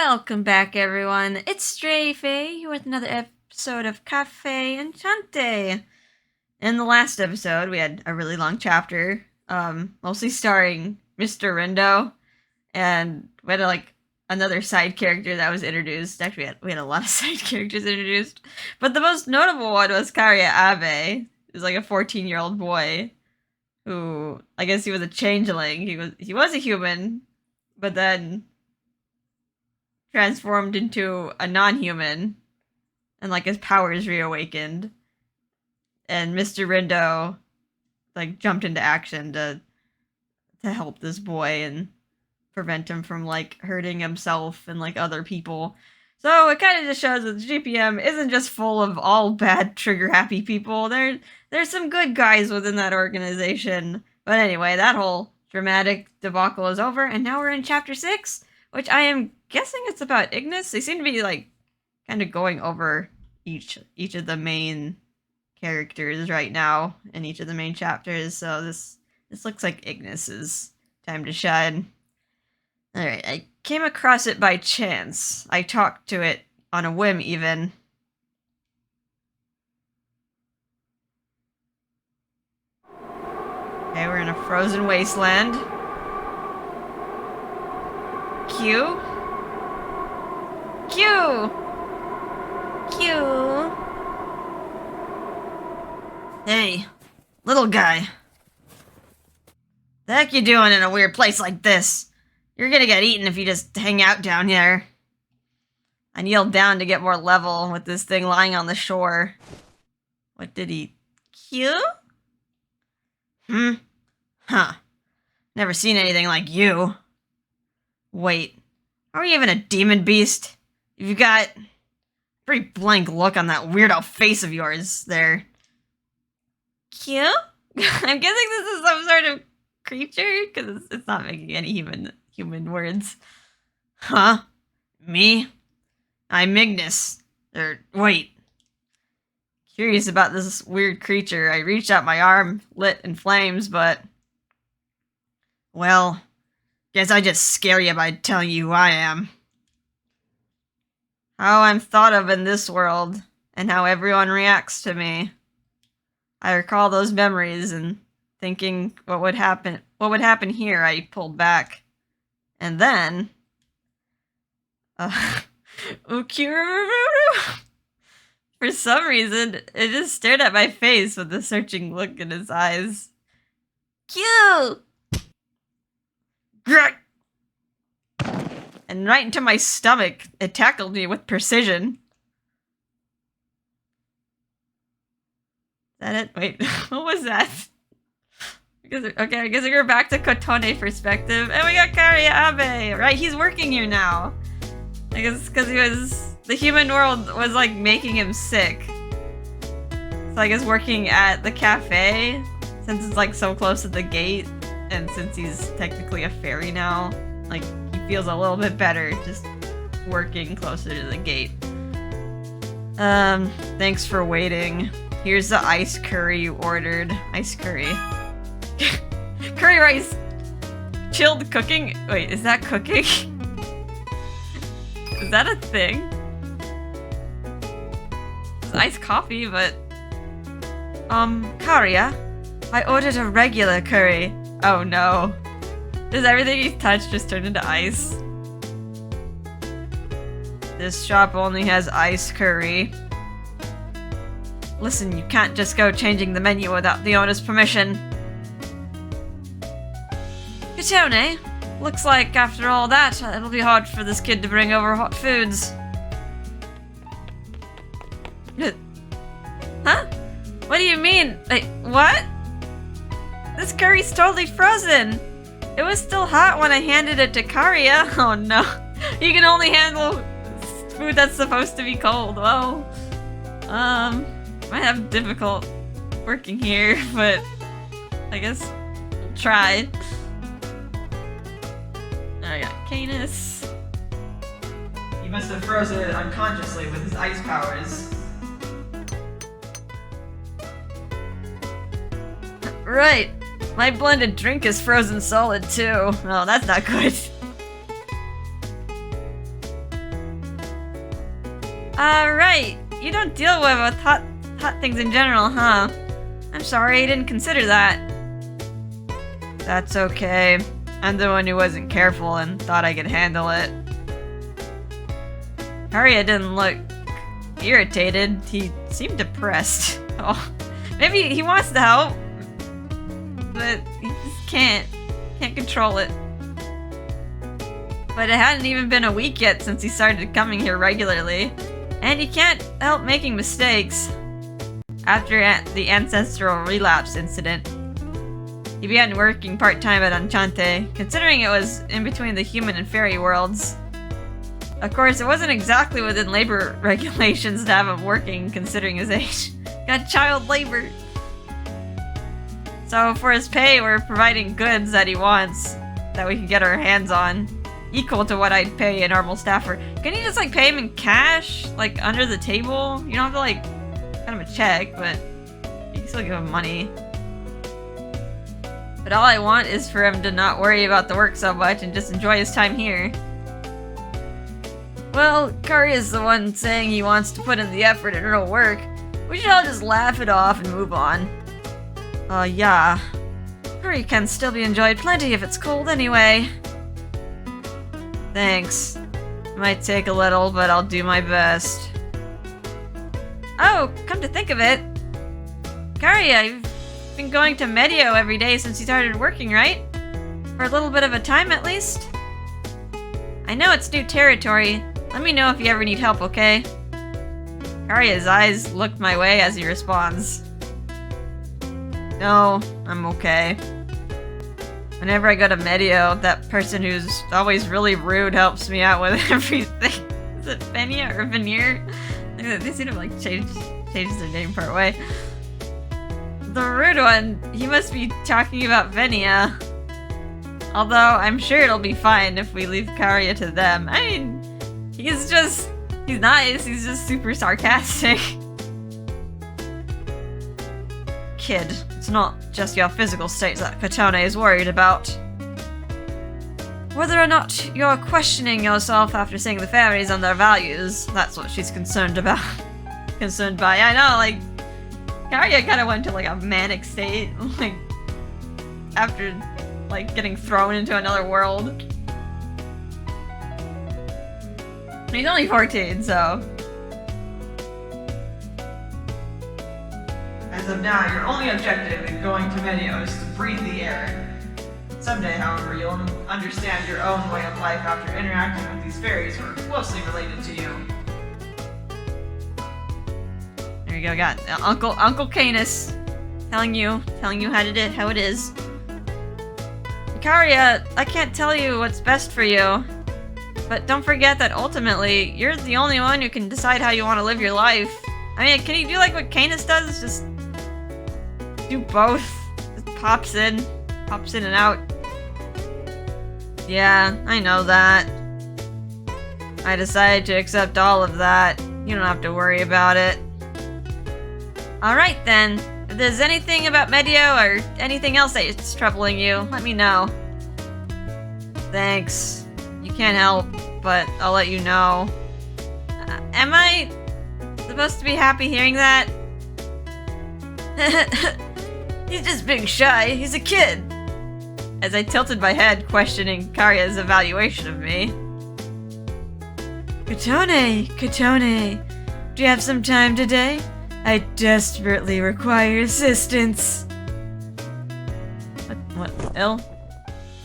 Welcome back, everyone. It's Stray Faye here with another episode of Cafe Enchante. In the last episode, we had a really long chapter, mostly starring Mr. Rindo, and we had another side character that was introduced. Actually, we had a lot of side characters introduced, but the most notable one was Karya Abe. He was like a 14-year-old boy who, I guess he was a changeling. He was a human, but then transformed into a non-human, and his powers reawakened, and Mr. Rindo jumped into action to help this boy and prevent him from hurting himself and other people. So it kind of just shows that the GPM isn't just full of all bad trigger happy people. There's some good guys within that organization. But anyway, that whole dramatic debacle is over, and now we're in chapter 6, which I am guessing it's about Ignis. They seem to be kind of going over each of the main characters right now in each of the main chapters. So this looks like Ignis's time to shine. All right, I came across it by chance. I talked to it on a whim, even. Okay, we're in a frozen wasteland. Q. Hey, little guy. The heck you doing in a weird place like this? You're gonna get eaten if you just hang out down here. I kneeled down to get more level with this thing lying on the shore. What did he... Q? Huh. Never seen anything like you. Wait, are we even a demon beast? You've got a pretty blank look on that weirdo face of yours there. Q? I'm guessing this is some sort of creature, because it's not making any human words. Huh? Me? I'm Ignis. Wait. Curious about this weird creature. I reached out my arm, lit in flames, but... Well... Guess I just scare you by telling you who I am. How I'm thought of in this world, and how everyone reacts to me. I recall those memories and thinking what would happen here. I pulled back. And then... For some reason, it just stared at my face with a searching look in his eyes. Q! And right into my stomach, it tackled me with precision. Is that it? Wait, what was that? Okay, I guess we're back to Kotone perspective, and we got Karya Abe! Right, he's working here now. I guess because the human world was making him sick. So I guess working at the cafe, since it's so close to the gate, and since he's technically a fairy now, he feels a little bit better just working closer to the gate. Thanks for waiting. Here's the ice curry you ordered. Ice curry. Curry rice! Chilled cooking? Wait, is that cooking? Is that a thing? It's iced coffee, but... Karya? I ordered a regular curry. Oh no. Does everything he's touched just turn into ice? This shop only has ice curry. Listen, you can't just go changing the menu without the owner's permission. Kotone, looks like after all that, it'll be hard for this kid to bring over hot foods. Huh? What do you mean? Wait, what? This curry's totally frozen! It was still hot when I handed it to Karya. Oh no. You can only handle food that's supposed to be cold. Well, might have difficult working here, but I guess we'll try. I got Canis. He must have frozen it unconsciously with his ice powers. Right. My blended drink is frozen solid too. Oh, that's not good. Right. You don't deal with hot things in general, huh? I'm sorry, I didn't consider that. That's okay. I'm the one who wasn't careful and thought I could handle it. Karia didn't look irritated. He seemed depressed. Oh, maybe he wants to help, but he just can't control it. But it hadn't even been a week yet since he started coming here regularly, and he can't help making mistakes. After the ancestral relapse incident, he began working part-time at Enchante, considering it was in between the human and fairy worlds. Of course, it wasn't exactly within labor regulations to have him working, considering his age. Got child labor. So for his pay, we're providing goods that he wants, that we can get our hands on, equal to what I'd pay a normal staffer. Can you just like pay him in cash, like under the table? You don't have to like cut him a check, but you can still give him money. But all I want is for him to not worry about the work so much and just enjoy his time here. Well, Karia's the one saying he wants to put in the effort and it'll work. We should all just laugh it off and move on. Yeah. Curry can still be enjoyed plenty if it's cold anyway. Thanks. It might take a little, but I'll do my best. Oh, come to think of it. Karia, you've been going to Medio every day since you started working, right? For a little bit of a time at least? I know it's new territory. Let me know if you ever need help, okay? Karia's eyes look my way as he responds. No, I'm okay. Whenever I go to Medio, that person who's always really rude helps me out with everything. Is it Venia or Veneer? They seem to like change their name part way. The rude one, he must be talking about Venia. Although, I'm sure it'll be fine if we leave Karia to them. I mean, he's nice, he's just super sarcastic. Kid, it's not just your physical state that Katone is worried about. Whether or not you're questioning yourself after seeing the fairies and their values, that's what she's concerned about. Concerned by. I know, like, Karia kind of went to like a manic state, like, after like getting thrown into another world. He's only 14, so. As of now, your only objective in going to Medio is to breathe the air. Someday, however, you'll understand your own way of life after interacting with these fairies who are closely related to you. There you go, got Uncle Canis telling you how it is. Karia, I can't tell you what's best for you, but don't forget that ultimately, you're the only one who can decide how you want to live your life. I mean, can you do like what Canis does? Just do both. Just pops in and out. Yeah, I know that. I decided to accept all of that. You don't have to worry about it. Alright then. If there's anything about Medio or anything else that's troubling you, let me know. Thanks. You can't help, but I'll let you know. Am I supposed to be happy hearing that? He's just being shy. He's a kid. As I tilted my head, questioning Karia's evaluation of me. Katone, do you have some time today? I desperately require assistance. What, ill?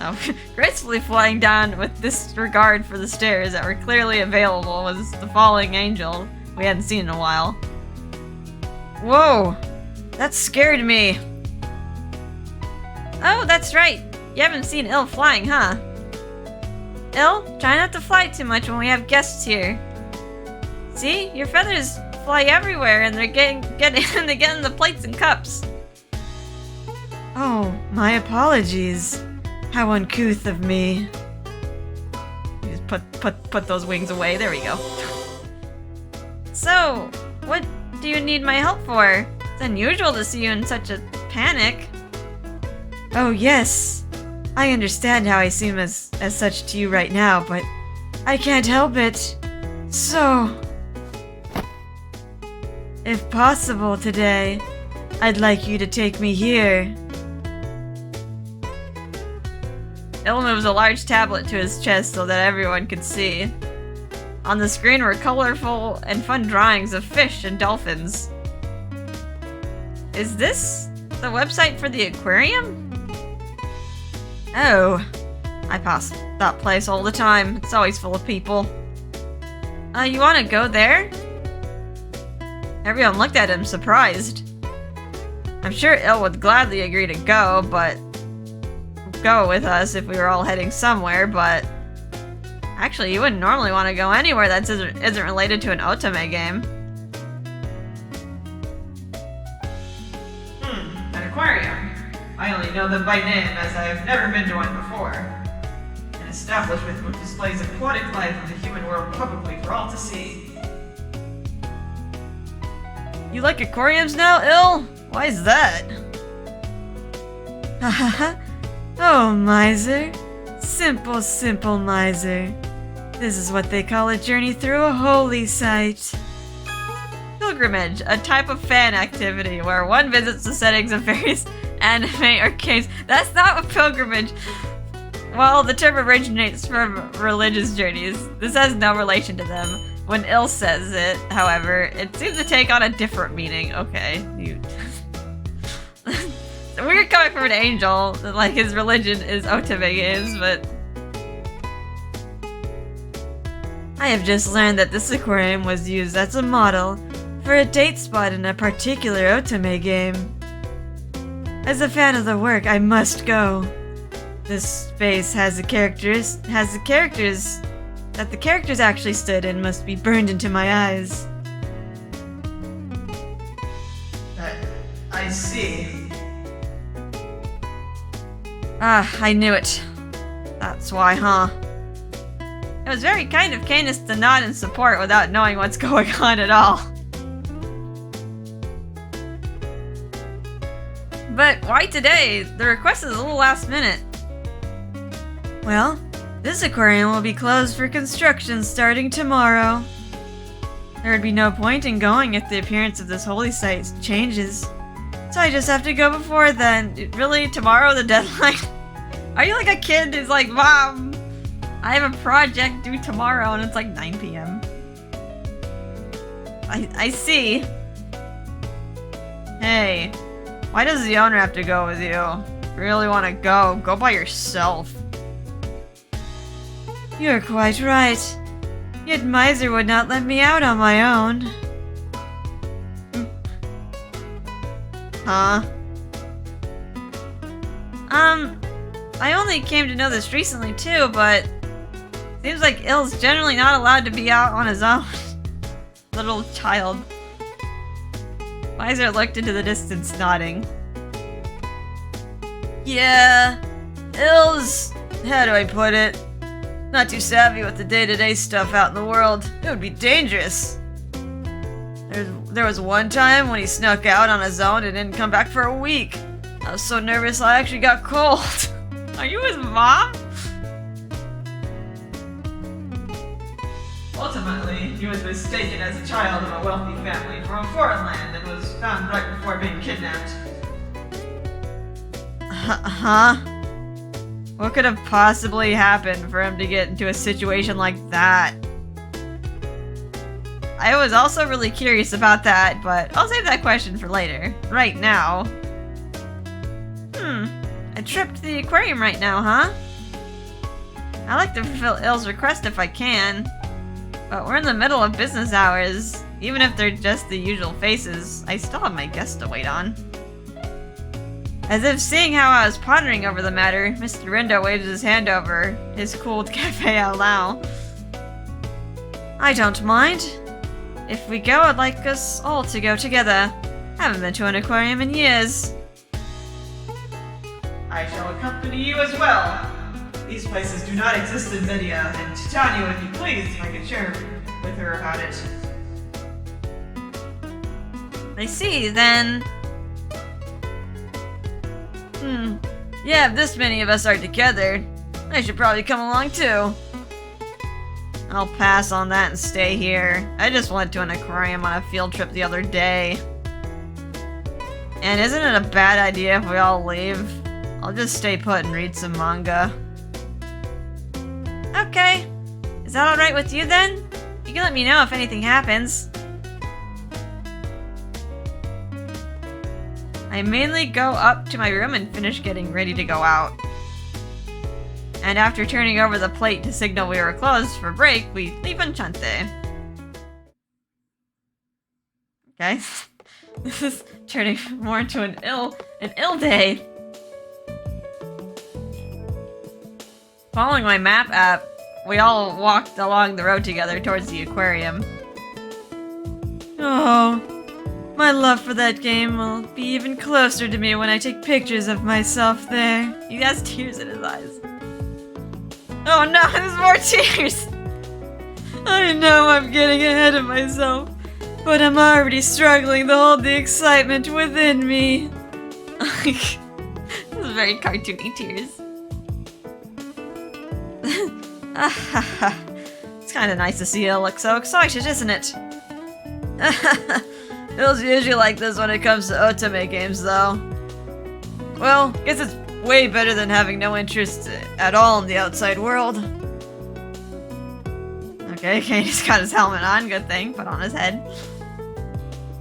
Oh, gracefully flying down with disregard for the stairs that were clearly available was the falling angel we hadn't seen in a while. Whoa, that scared me. Oh, that's right. You haven't seen Il flying, huh? Il, try not to fly too much when we have guests here. See, your feathers fly everywhere and they're getting in the plates and cups. Oh, my apologies. How uncouth of me. You just put those wings away. There we go. So, what do you need my help for? It's unusual to see you in such a panic. Oh yes. I understand how I seem as such to you right now, but I can't help it. So, If possible today, I'd like you to take me here. Il moves a large tablet to his chest so that everyone could see. On the screen were colorful and fun drawings of fish and dolphins. Is this the website for the aquarium? Oh, I pass that place all the time. It's always full of people. You want to go there? Everyone looked at him, surprised. I'm sure Il would gladly agree to go with us if we were all heading somewhere, but actually, you wouldn't normally want to go anywhere that isn't related to an otome game. An aquarium. I only know them by name, as I have never been to one before. An establishment which displays aquatic life of the human world publicly for all to see. You like aquariums now, Il? Why is that? Hahaha. Oh, miser. Simple, simple miser. This is what they call a journey through a holy site. Pilgrimage, a type of fan activity where one visits the settings of various anime or games. That's not a pilgrimage. Well, the term originates from religious journeys. This has no relation to them. When Il says it, however, it seems to take on a different meaning. Okay, you... We're coming from an angel, like his religion is otome games, but... I have just learned that this aquarium was used as a model for a date spot in a particular otome game. As a fan of the work, I must go. This space has the characters that the characters actually stood in must be burned into my eyes. I see. Ah, I knew it. That's why, huh? It was very kind of Canis to nod in support without knowing what's going on at all. But why today? The request is a little last minute. Well, this aquarium will be closed for construction starting tomorrow. There would be no point in going if the appearance of this holy site changes. So I just have to go before then. Really? Tomorrow, the deadline? Are you like a kid who's like, Mom, I have a project due tomorrow, and it's like 9 p.m. I see. Hey, why does the owner have to go with you? If you really want to go, go by yourself. You're quite right. Yet Miser would not let me out on my own. Huh? I only came to know this recently too, but seems like Il's generally not allowed to be out on his own. Little child. Miser looked into the distance, nodding. Yeah, Il's... how do I put it? Not too savvy with the day-to-day stuff out in the world. It would be dangerous. There was one time when he snuck out on his own and didn't come back for a week. I was so nervous I actually got cold. Are you his mom? Ultimately, he was mistaken as a child of a wealthy family from a foreign land and was found right before being kidnapped. Huh? What could have possibly happened for him to get into a situation like that? I was also really curious about that, but I'll save that question for later. Right now. A trip to the aquarium right now, huh? I'd like to fulfill Il's request if I can. But we're in the middle of business hours. Even if they're just the usual faces, I still have my guests to wait on. As if seeing how I was pondering over the matter, Mr. Rindo waved his hand over his cooled cafe au lait. I don't mind. If we go, I'd like us all to go together. Haven't been to an aquarium in years. I shall accompany you as well. These places do not exist in Lydia, and Titania would be pleased if I could share with her about it. I see, then... Yeah, if this many of us are together, I should probably come along too. I'll pass on that and stay here. I just went to an aquarium on a field trip the other day. And isn't it a bad idea if we all leave? I'll just stay put and read some manga. Okay. Is that alright with you then? You can let me know if anything happens. I mainly go up to my room and finish getting ready to go out. And after turning over the plate to signal we were closed for break, we leave Enchante. Okay. This is turning more into an ill day. Following my map app, we all walked along the road together towards the aquarium. Oh, my love for that game will be even closer to me when I take pictures of myself there. He has tears in his eyes. Oh no, there's more tears! I know I'm getting ahead of myself, but I'm already struggling to hold the excitement within me. This is very cartoony tears. It's kind of nice to see you look so excited, isn't it? Feels usually like this when it comes to otome games, though. Well, guess it's way better than having no interest at all in the outside world. Okay, Kane's got his helmet on, good thing, put on his head.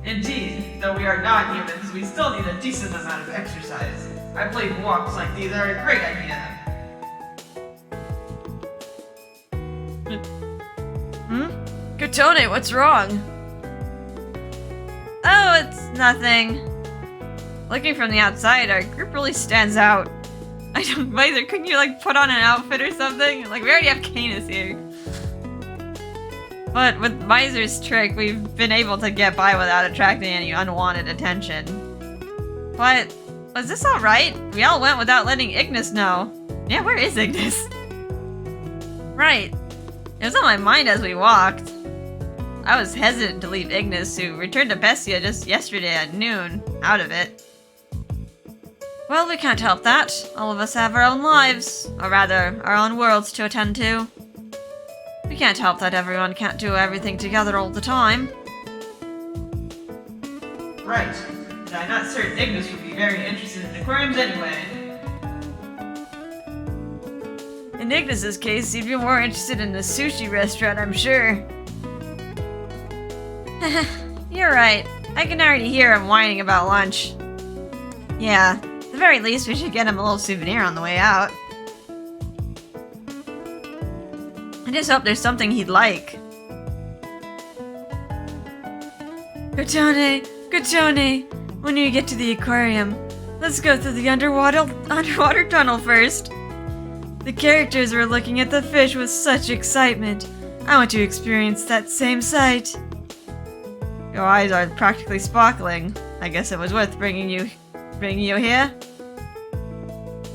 Indeed, though we are not humans, we still need a decent amount of exercise. I believe walks like these are a great idea. Kotone, what's wrong? Oh, it's nothing. Looking from the outside, our group really stands out. I don't, Miser, couldn't you like put on an outfit or something? Like, we already have Canis here. But with Miser's trick, we've been able to get by without attracting any unwanted attention. But, was this alright? We all went without letting Ignis know. Yeah, where is Ignis? Right. It was on my mind as we walked. I was hesitant to leave Ignis, who returned to Bestia just yesterday at noon, out of it. Well, we can't help that. All of us have our own lives, or rather, our own worlds to attend to. We can't help that everyone can't do everything together all the time. Right. And I'm not certain Ignis would be very interested in aquariums anyway. In Ignis's case, he'd be more interested in the sushi restaurant, I'm sure. You're right. I can already hear him whining about lunch. Yeah, at the very least we should get him a little souvenir on the way out. I just hope there's something he'd like. Kotone, when you get to the aquarium, let's go through the underwater tunnel first. The characters were looking at the fish with such excitement. I want to experience that same sight. Your eyes are practically sparkling. I guess it was worth bringing you here.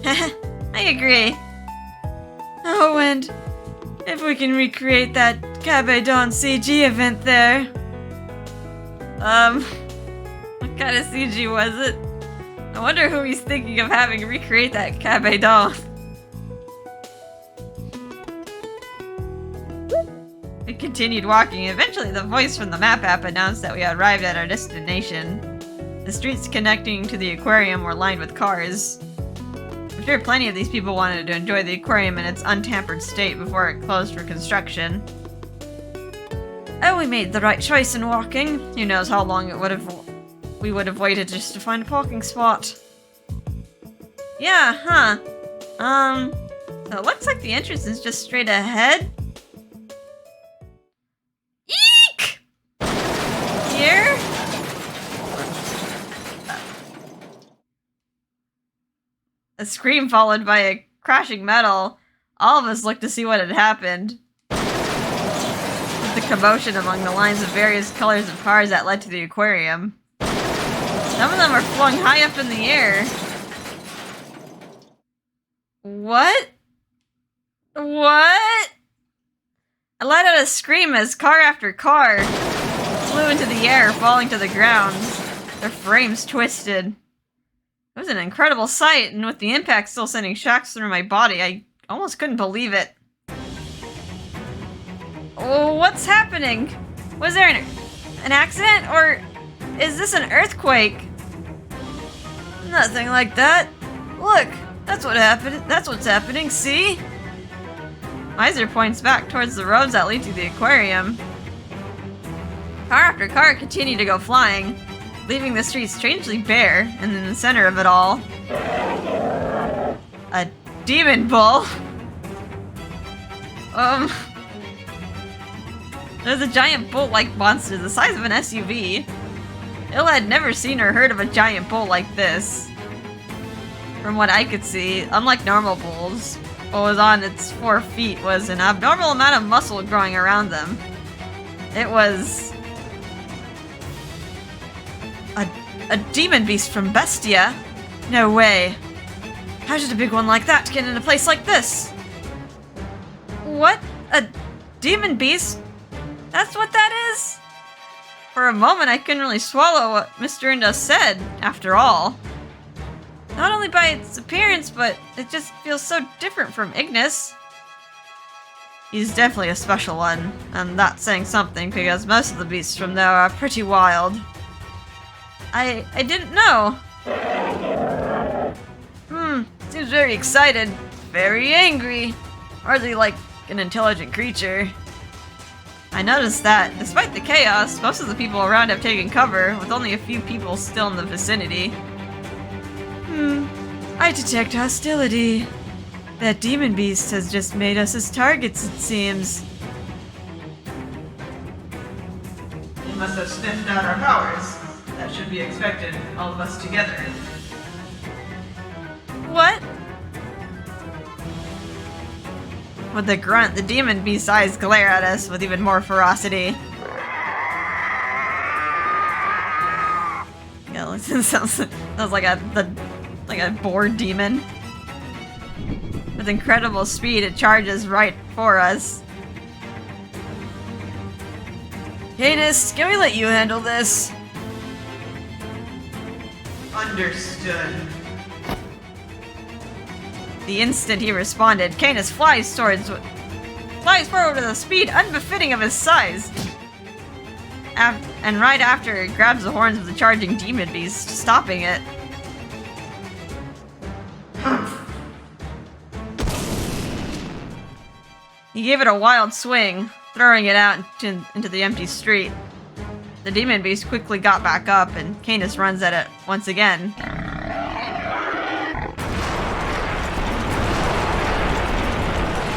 I agree. Oh, and if we can recreate that Kabedon CG event there. What kind of CG was it? I wonder who he's thinking of having recreate that Kabedon. We continued walking. Eventually, the voice from the map app announced that we had arrived at our destination. The streets connecting to the aquarium were lined with cars. I'm sure plenty of these people wanted to enjoy the aquarium in its untampered state before it closed for construction. Oh, we made the right choice in walking. Who knows how long we would have waited just to find a parking spot. Yeah, huh? So it looks like the entrance is just straight ahead. Eek! Here? A scream followed by a crashing metal. All of us looked to see what had happened. With the commotion among the lines of various colors of cars that led to the aquarium. Some of them were flung high up in the air. What? What? I let out a scream as car after car flew into the air, falling to the ground. Their frames twisted. It was an incredible sight, and with the impact still sending shocks through my body, I almost couldn't believe it. Oh, what's happening? Was there an accident, or is this an earthquake? Nothing like that. Look, that's what happened. That's what's happening, see? Miser points back towards the roads that lead to the aquarium. Car after car continue to go flying, leaving the street strangely bare, and in the center of it all, a demon bull. There's a giant bolt-like monster the size of an SUV. Il had never seen or heard of a giant bull like this. From what I could see, unlike normal bulls, what was on its 4 feet was an abnormal amount of muscle growing around them. It was a demon beast from Bestia? No way. How did a big one like that get in a place like this? What? A demon beast? That's what that is? For a moment, I couldn't really swallow what Mr. Indo said, after all. Not only by its appearance, but it just feels so different from Ignis. He's definitely a special one, and that's saying something because most of the beasts from there are pretty wild. I didn't know. Seems very excited, very angry, hardly like an intelligent creature. I noticed that, despite the chaos, most of the people around have taken cover, with only a few people still in the vicinity. I detect hostility. That demon beast has just made us his targets, it seems. He must have sniffed out our powers. That should be expected, all of us together. What? With a grunt, the demon beast's eyes glare at us with even more ferocity. Yeah, it sounds like a bored demon. With incredible speed, it charges right for us. Canis, can we let you handle this? Understood. The instant he responded, Canis flies forward with a speed unbefitting of his size. And right after, it grabs the horns of the charging demon beast, stopping it. He gave it a wild swing, throwing it out into the empty street. The demon beast quickly got back up, and Canis runs at it once again.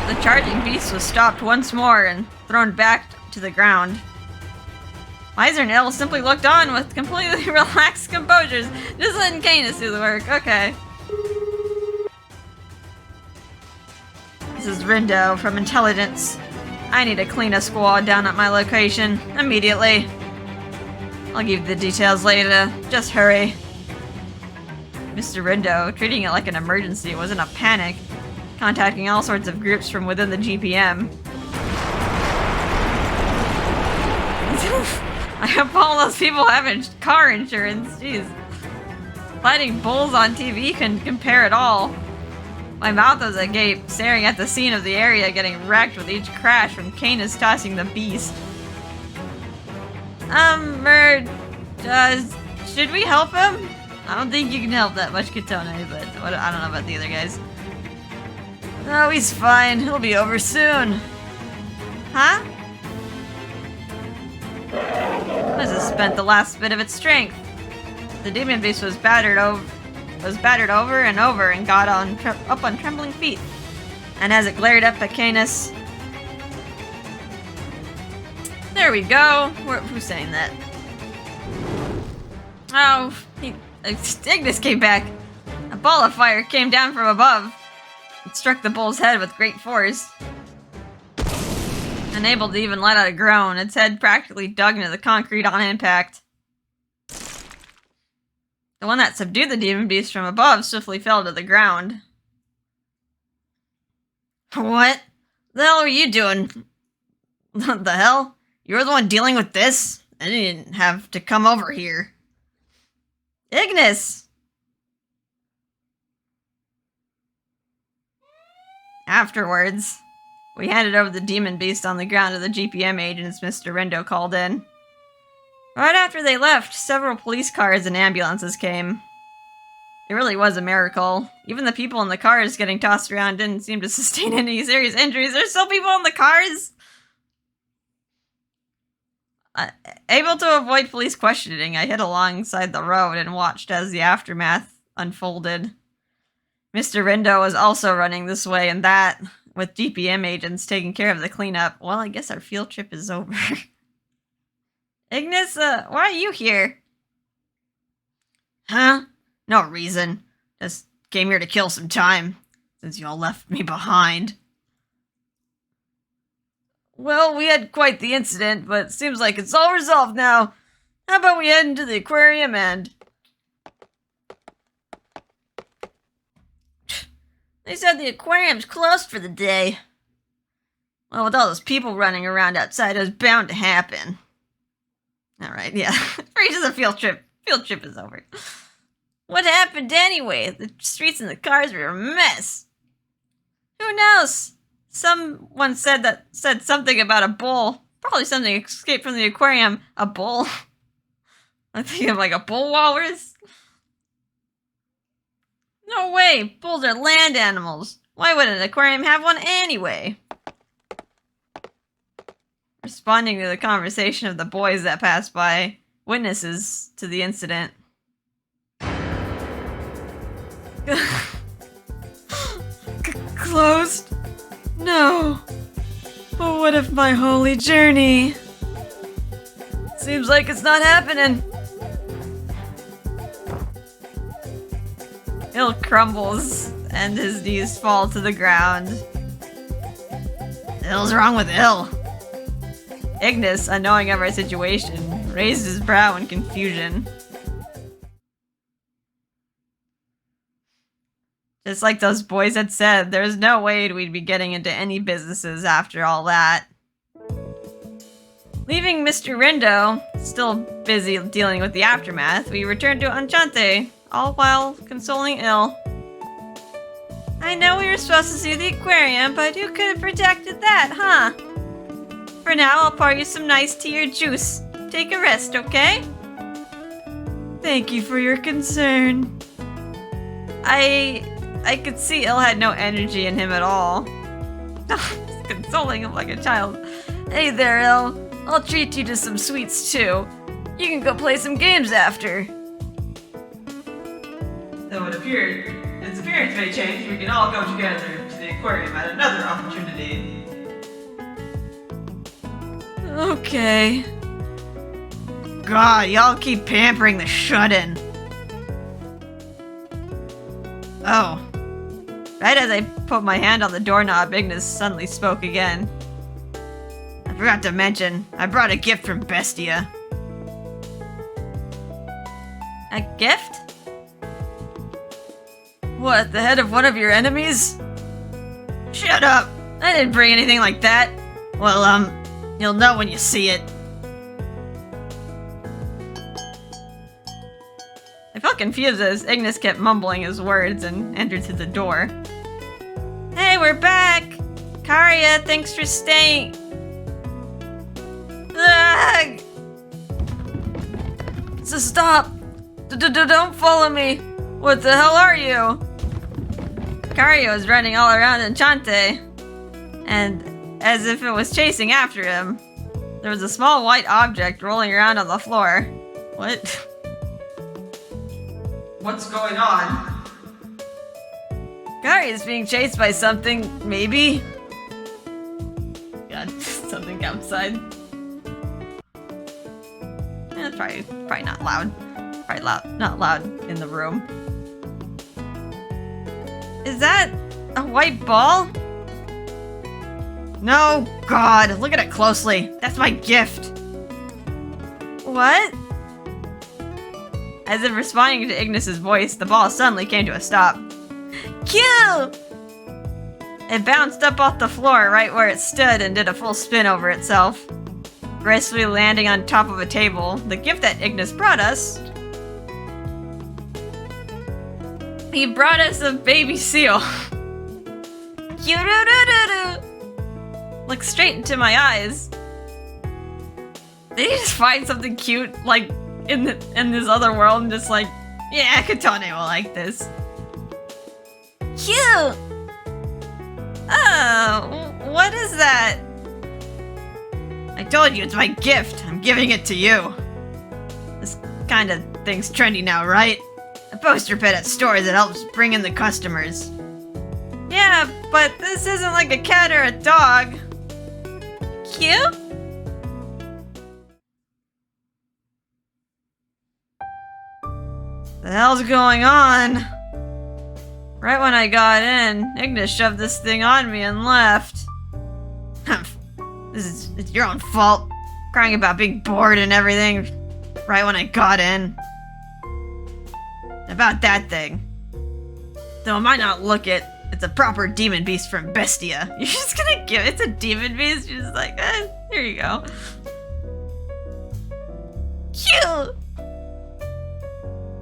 The charging beast was stopped once more and thrown back to the ground. Miser and Il simply looked on with completely relaxed composures, just letting Canis do the work. Okay. This is Rindo from Intelligence. I need to clean a squad down at my location immediately. I'll give you the details later. Just hurry. Mr. Rindo, treating it like an emergency, was in a panic, contacting all sorts of groups from within the GPM. I hope all those people have car insurance. Jeez. Fighting bulls on TV can compare at all. My mouth was agape, staring at the scene of the area getting wrecked with each crash from Canis tossing the beast. Should we help him? I don't think you can help that much, Katone, but I don't know about the other guys. No, he's fine. He'll be over soon. Huh? This has spent the last bit of its strength. The demon beast was battered over and over and got up on trembling feet. And as it glared up at Canis... There we go. Who's saying that? Oh, Ignis came back. A ball of fire came down from above. It struck the bull's head with great force. Unable to even let out a groan, its head practically dug into the concrete on impact. The one that subdued the demon beast from above swiftly fell to the ground. What the hell are you doing? What the hell? You're the one dealing with this? I didn't have to come over here. Ignis! Afterwards, We handed over the demon beast on the ground to the GPM agents Mr. Rindo called in. Right after they left, several police cars and ambulances came. It really was a miracle. Even the people in the cars getting tossed around didn't seem to sustain any serious injuries. There's still people in the cars! Able to avoid police questioning, I hid alongside the road and watched as the aftermath unfolded. Mr. Rindo was also running this way and that, with GPM agents taking care of the cleanup. Well, I guess our field trip is over. Ignis, why are you here? Huh? No reason. Just came here to kill some time, since you all left me behind. Well, we had quite the incident, but it seems like it's all resolved now. How about we head into the aquarium and... They said the aquarium's closed for the day. Well, with all those people running around outside, it was bound to happen. Alright, yeah. Reaches the field trip. Field trip is over. What happened anyway? The streets and the cars were a mess. Who knows? Someone said something about a bull. Probably something escaped from the aquarium. A bull? I'm thinking of like a bull walrus. No way! Bulls are land animals. Why would an aquarium have one anyway? Responding to the conversation of the boys that passed by, witnesses to the incident. Closed? No. But what if my holy journey? Seems like it's not happening. Il crumbles and his knees fall to the ground. The hell's wrong with Il? Ignis, unknowing of our situation, raised his brow in confusion. Just like those boys had said, there's no way we'd be getting into any businesses after all that. Leaving Mr. Rindo, still busy dealing with the aftermath, we returned to Enchante, all while consoling Il. I know we were supposed to see the aquarium, but who could have predicted that, huh? For now, I'll pour you some nice tea or juice. Take a rest, okay? Thank you for your concern. I could see Il had no energy in him at all. Consoling him like a child. Hey there, Il. I'll treat you to some sweets too. You can go play some games after. Though its appearance may change, we can all go together to the aquarium at another opportunity. Okay. God, y'all keep pampering the shut-in. Oh. Right as I put my hand on the doorknob, Ignis suddenly spoke again. I forgot to mention, I brought a gift from Bestia. A gift? What, the head of one of your enemies? Shut up! I didn't bring anything like that. Well, you'll know when you see it. I felt confused as Ignis kept mumbling his words and entered through the door. Hey, we're back! Karya, thanks for staying. Ugh! So stop! Don't follow me! What the hell are you? Karya was running all around Enchante, and as if it was chasing after him. There was a small white object rolling around on the floor. What? What's going on? Karya's being chased by something, maybe? God, something outside. It's probably not loud. Probably not loud in the room. Is that a white ball? No, God, look at it closely. That's my gift. What? As if responding to Ignis's voice, the ball suddenly came to a stop. Kill! It bounced up off the floor right where it stood and did a full spin over itself, gracefully landing on top of a table. The gift that Ignis brought us. He brought us a baby seal. look straight into my eyes. Did he just find something cute, like, in this other world and just like, yeah, Katane will like this. Cute! Oh, what is that? I told you, it's my gift. I'm giving it to you. This kind of thing's trendy now, right? A poster pet at stores that helps bring in the customers. Yeah, but this isn't like a cat or a dog. Cute? The hell's going on? Right when I got in, Ignis shoved this thing on me and left. It's your own fault. Crying about being bored and everything. Right when I got in. About that thing. Though it might not look it, it's a proper demon beast from Bestia. You're just gonna give it's a demon beast? You're just like, here you go. Cute!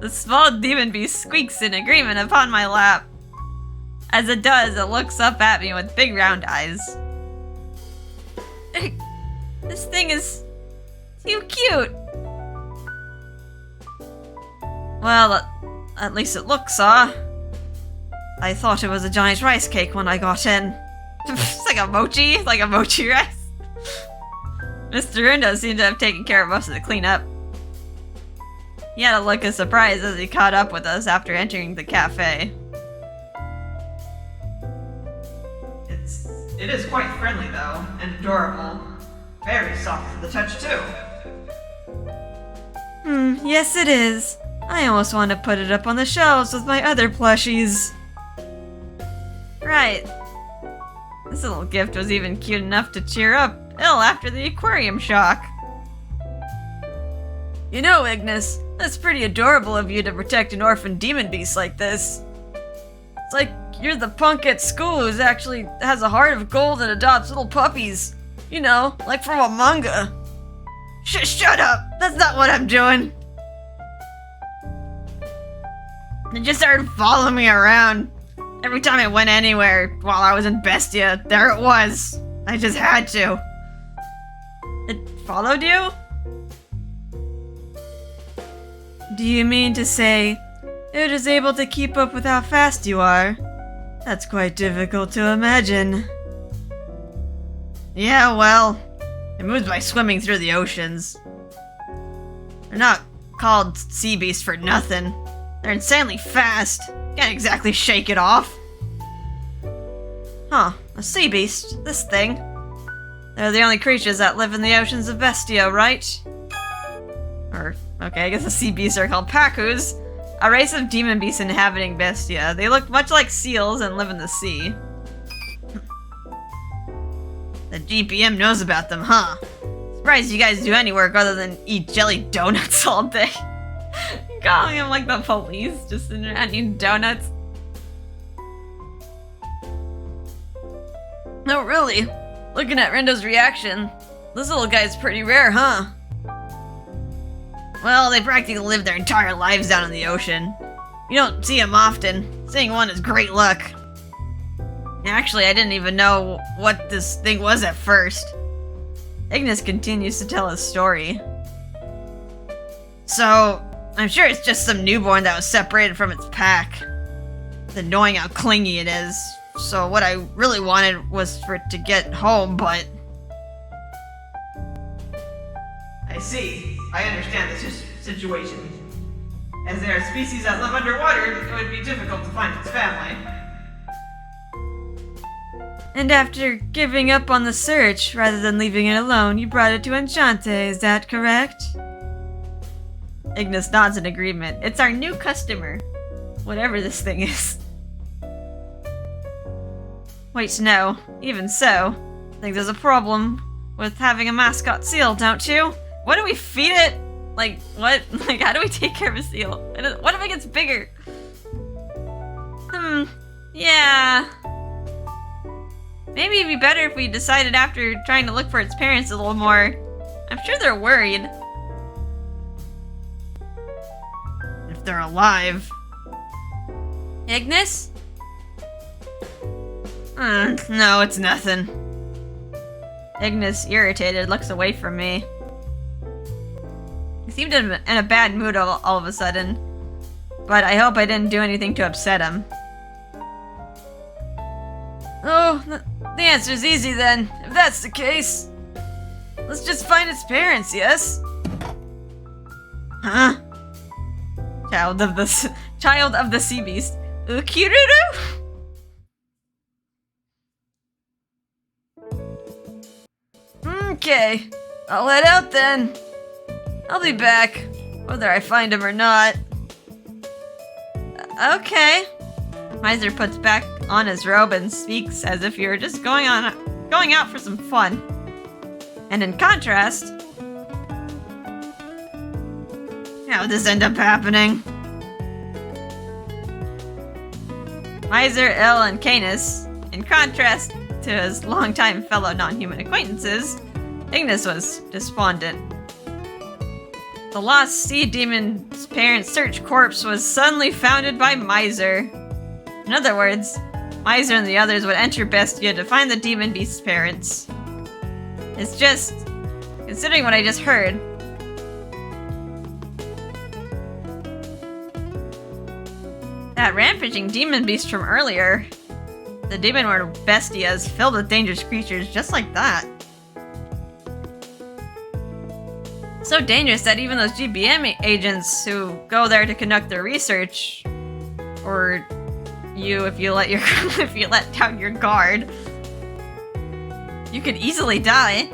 The small demon beast squeaks in agreement upon my lap. As it does, it looks up at me with big round eyes. This thing is too cute. Well, at least it looks, I thought it was a giant rice cake when I got in. It's like a mochi rice. Mr. Rindo seemed to have taken care of most of the cleanup. He had a look of surprise as he caught up with us after entering the cafe. It is quite friendly though, and adorable. Very soft to the touch too. Yes it is. I almost want to put it up on the shelves with my other plushies. Right. This little gift was even cute enough to cheer up ill after the aquarium shock. You know, Ignis, that's pretty adorable of you to protect an orphan demon beast like this. It's like you're the punk at school who actually has a heart of gold and adopts little puppies. You know, like from a manga. Shut up! That's not what I'm doing! They just started following me around. Every time I went anywhere while I was in Bestia, there it was. I just had to. It followed you? Do you mean to say it is able to keep up with how fast you are? That's quite difficult to imagine. Yeah, well, it moves by swimming through the oceans. They're not called sea beasts for nothing. They're insanely fast. Can't exactly shake it off. Huh, a sea beast, this thing. They're the only creatures that live in the oceans of Bestia, right? Or, okay, I guess the sea beasts are called Pakus, a race of demon beasts inhabiting Bestia. They look much like seals and live in the sea. The GPM knows about them, huh? Surprised you guys do any work other than eat jelly donuts all day. You're calling him like the police, just sitting around eating donuts. No, really. Looking at Rindo's reaction, this little guy's pretty rare, huh? Well, they practically live their entire lives down in the ocean. You don't see them often. Seeing one is great luck. Actually, I didn't even know what this thing was at first. Ignis continues to tell his story. So, I'm sure it's just some newborn that was separated from its pack. It's annoying how clingy it is. So what I really wanted was for it to get home, but... I see. I understand this situation. As they are species that live underwater, it would be difficult to find its family. And after giving up on the search, rather than leaving it alone, you brought it to Enchante, is that correct? Ignis nods in agreement. It's our new customer. Whatever this thing is. Wait, no. Even so, I think there's a problem with having a mascot seal, don't you? What do we feed it? Like, what? Like, how do we take care of a seal? What if it gets bigger? Yeah. Maybe it'd be better if we decided after trying to look for its parents a little more. I'm sure they're worried. If they're alive. Ignis? No, it's nothing. Ignis, irritated, looks away from me. He seemed in a bad mood all of a sudden, but I hope I didn't do anything to upset him. Oh, the answer's easy then, if that's the case. Let's just find its parents, yes? Huh? Child of the sea beast. Ukiruru? Okay, I'll head out then. I'll be back, whether I find him or not. Okay. Miser puts back on his robe and speaks as if you're just going out for some fun. And in contrast, how would this end up happening? Miser, Il, and Canis, in contrast to his longtime fellow non-human acquaintances, Ignis was despondent. The lost sea demon's parents' search corpse was suddenly founded by Miser. In other words, Miser and the others would enter Bestia to find the demon beast's parents. It's just, considering what I just heard, that rampaging demon beast from earlier, the demon world of Bestia is filled with dangerous creatures just like that. So dangerous that even those GBM agents who go there to conduct their research, or you if you let down your guard, you could easily die.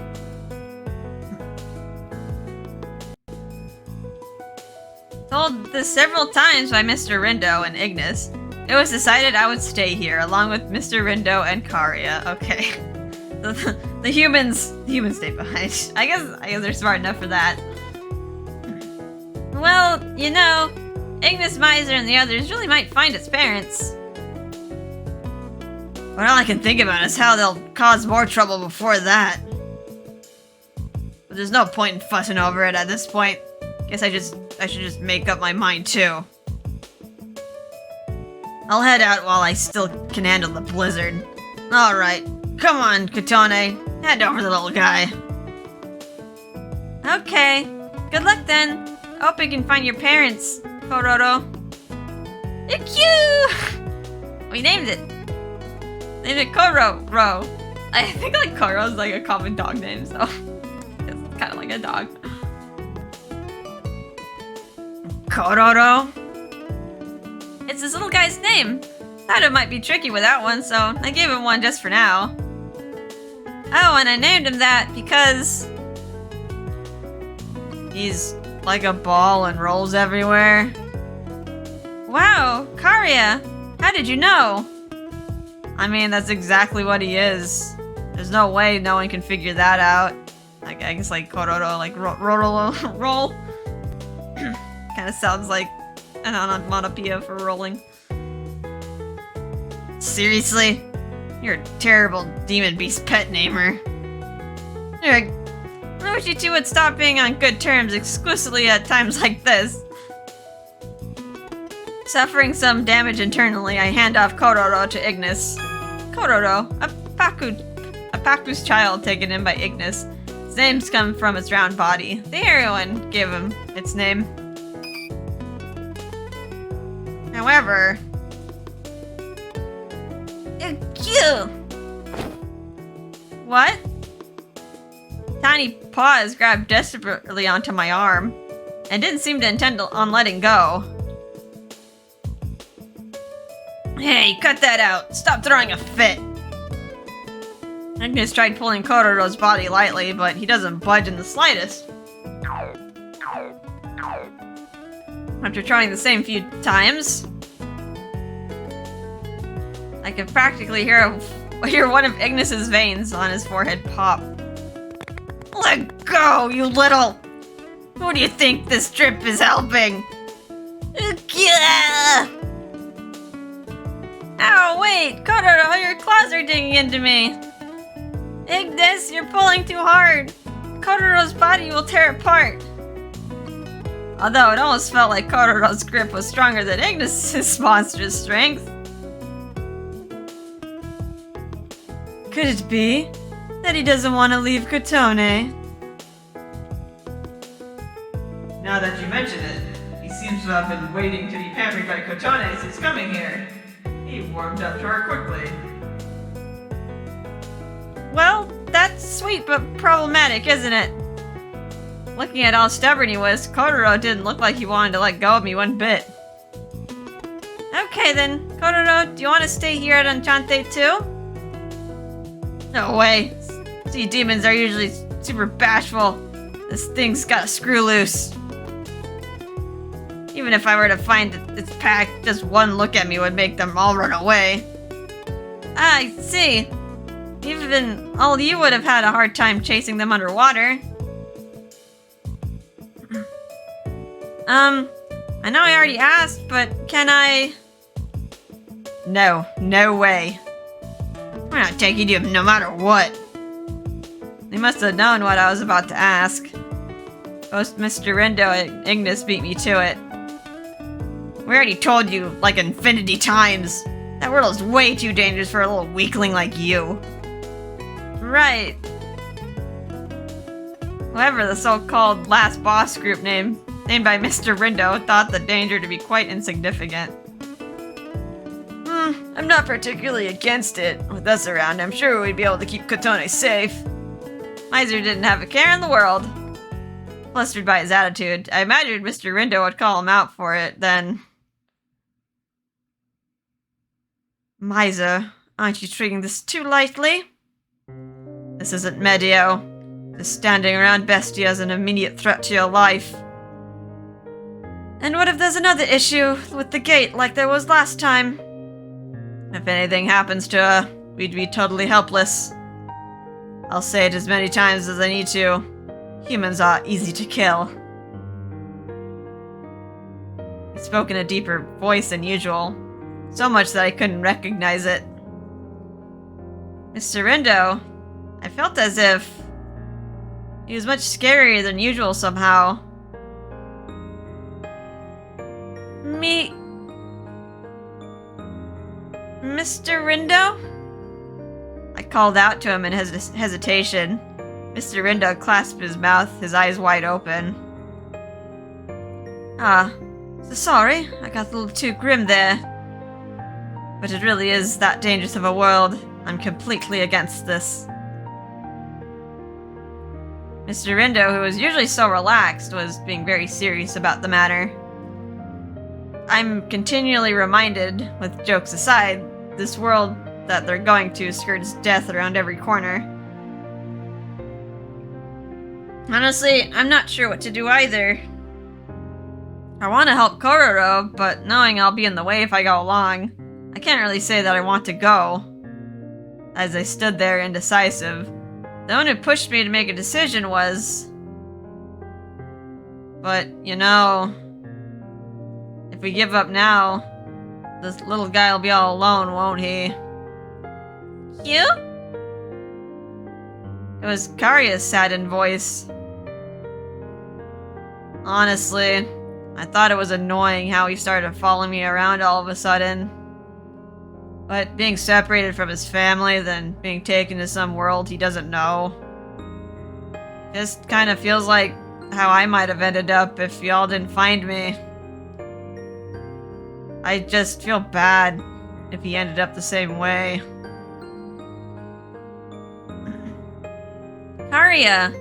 Told this several times by Mr. Rindo and Ignis, it was decided I would stay here along with Mr. Rindo and Karia. Okay. The humans stay behind. I guess they're smart enough for that. Well, you know, Ignis, Miser, and the others really might find its parents. But all I can think about is how they'll cause more trouble before that. But there's no point in fussing over it at this point. Guess I should just make up my mind too. I'll head out while I still can handle the blizzard. Alright, come on, Katone. Hand over the little guy. Okay, good luck then. Hope you can find your parents, Kororo. Ikkyu! We named it. Named it Kororo. I think like Koro's like a common dog name, so it's kind of like a dog. Kororo? It's this little guy's name. Thought it might be tricky without one, so I gave him one just for now. Oh, and I named him that because he's like a ball and rolls everywhere. Wow, Karia, how did you know? I mean, that's exactly what he is. There's no way no one can figure that out. Like, I guess like Kororo, like roll. Kind of sounds like an onomatopoeia for rolling. Seriously? You're a terrible demon beast pet namer. I wish you two would stop being on good terms exclusively at times like this. Suffering some damage internally, I hand off Kororo to Ignis. Kororo, a Paku's child taken in by Ignis. Its names come from its round body. The heroine gave him its name. However... Ew. What? Tiny paws grabbed desperately onto my arm, and didn't seem to intend on letting go. Hey, cut that out! Stop throwing a fit! Ignis tried pulling Kororo's body lightly, but he doesn't budge in the slightest. After trying the same few times, I could practically hear one of Ignis's veins on his forehead pop. Let go, you little! Who do you think this trip is helping? Ow, wait! Kororo, your claws are digging into me! Ignis, you're pulling too hard! Kororo's body will tear apart! Although it almost felt like Kororo's grip was stronger than Ignis's monstrous strength. Could it be that he doesn't want to leave Kotone. Now that you mention it, he seems to have been waiting to be pampered by Kotone since coming here. He warmed up to her quickly. Well, that's sweet but problematic, isn't it? Looking at how stubborn he was, Kotaro didn't look like he wanted to let go of me one bit. Okay then, Kotaro, do you want to stay here at Enchante too? No way. Sea demons are usually super bashful. This thing's got a screw loose. Even if I were to find its pack, just one look at me would make them all run away. Ah, I see. Even all you would have had a hard time chasing them underwater. I know I already asked, but can I... No way. We're not taking you no matter what. They must have known what I was about to ask. Both Mr. Rindo and Ignis beat me to it. We already told you, like infinity times. That world is way too dangerous for a little weakling like you. Right. Whoever the so-called last boss group named by Mr. Rindo thought the danger to be quite insignificant. I'm not particularly against it. With us around, I'm sure we'd be able to keep Kotone safe. Miser didn't have a care in the world. Flustered by his attitude, I imagined Mr. Rindo would call him out for it, then... Miser, aren't you treating this too lightly? This isn't Medio. Just standing around Bestia is an immediate threat to your life. And what if there's another issue with the gate like there was last time? If anything happens to her, we'd be totally helpless. I'll say it as many times as I need to. Humans are easy to kill. He spoke in a deeper voice than usual, so much that I couldn't recognize it. Mr. Rindo, I felt as if he was much scarier than usual somehow. Mr. Rindo? I called out to him in hesitation. Mr. Rindo clasped his mouth, his eyes wide open. So sorry, I got a little too grim there. But it really is that dangerous of a world. I'm completely against this. Mr. Rindo, who was usually so relaxed, was being very serious about the matter. I'm continually reminded, with jokes aside, this world that they're going to skirts death around every corner. Honestly, I'm not sure what to do either. I want to help Kororo, but knowing I'll be in the way if I go along, I can't really say that I want to go. As I stood there indecisive, the one who pushed me to make a decision was... But, you know... If we give up now, this little guy will be all alone, won't he? You? It was Karya's saddened voice. Honestly, I thought it was annoying how he started following me around all of a sudden. But being separated from his family, then being taken to some world he doesn't know, just kind of feels like how I might have ended up if y'all didn't find me. I just feel bad if he ended up the same way. Karya!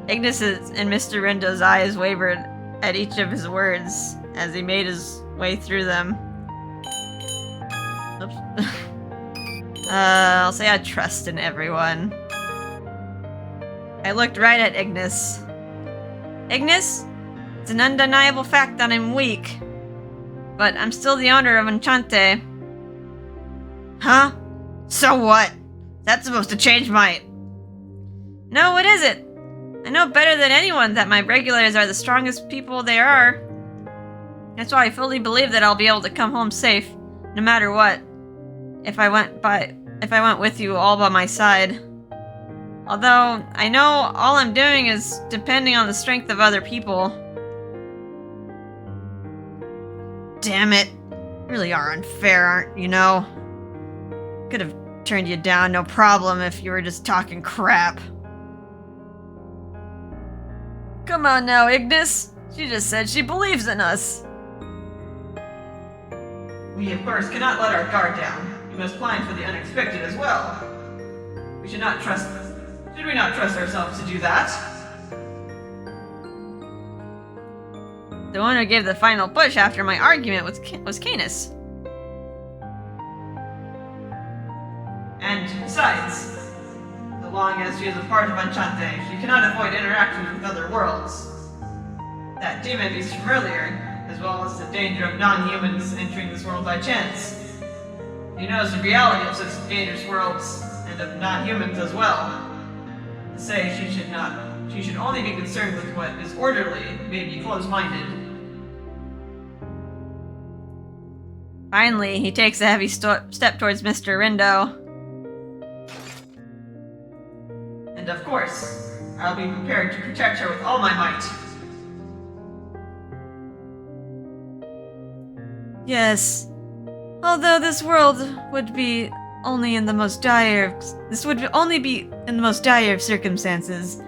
Ignis and Mr. Rindo's eyes wavered at each of his words as he made his way through them. Oops. I'll say I trust in everyone. I looked right at Ignis. Ignis, it's an undeniable fact that I'm weak, but I'm still the owner of Enchante. Huh? So what? That's supposed to change my... No, it isn't. I know better than anyone that my regulars are the strongest people there are. That's why I fully believe that I'll be able to come home safe, no matter what. If I went with you all by my side. Although, I know all I'm doing is depending on the strength of other people. Damn it. Really are unfair, aren't you know? Could have turned you down, no problem, if you were just talking crap. Come on now, Ignis. She just said she believes in us. We, of course, cannot let our guard down. We must plan for the unexpected as well. We should not trust... Should we not trust ourselves to do that? The one who gave the final push after my argument was Canis. And besides, so long as she is a part of Enchante, she cannot avoid interactions with other worlds. That demon beast from earlier, as well as the danger of non-humans entering this world by chance. She knows the reality of such dangerous worlds, and of non-humans as well. To say she should only be concerned with what is orderly, may be close-minded. Finally, he takes a heavy step towards Mr. Rindo. And of course, I'll be prepared to protect her with all my might. Yes. Although this world would be only in the most dire... This would only be in the most dire of circumstances.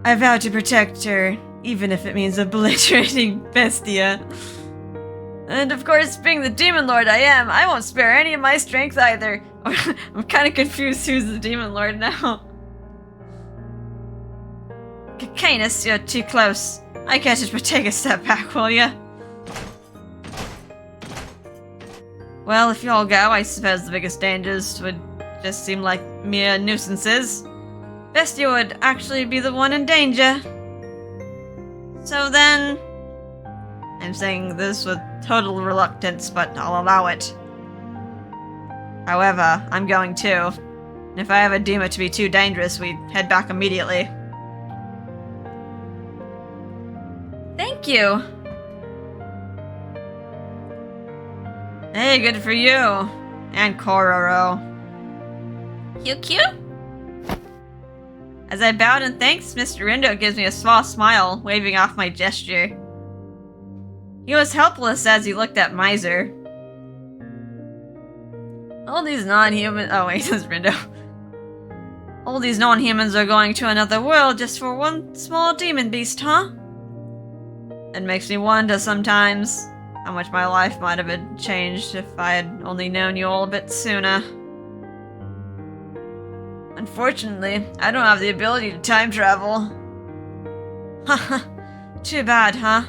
I vow to protect her, even if it means obliterating Bestia. And of course, being the Demon Lord I am, I won't spare any of my strength either. I'm kind of confused who's the Demon Lord now. Canis, you're too close. I can't just take a step back, will ya? Well, if you all go, I suppose the biggest dangers would just seem like mere nuisances. Bestia would actually be the one in danger. So then... I'm saying this with total reluctance, but I'll allow it. However, I'm going too. And if I ever deem it to be too dangerous, we head back immediately. Thank you! Hey, good for you! And Kororo. Cute? As I bowed in thanks, Mr. Rindo gives me a small smile, waving off my gesture. He was helpless as he looked at Miser. All these non-human- oh wait, this is Rindo. All these non-humans are going to another world just for one small demon beast, huh? It makes me wonder sometimes how much my life might have been changed if I had only known you all a bit sooner. Unfortunately, I don't have the ability to time travel. Haha, too bad, huh?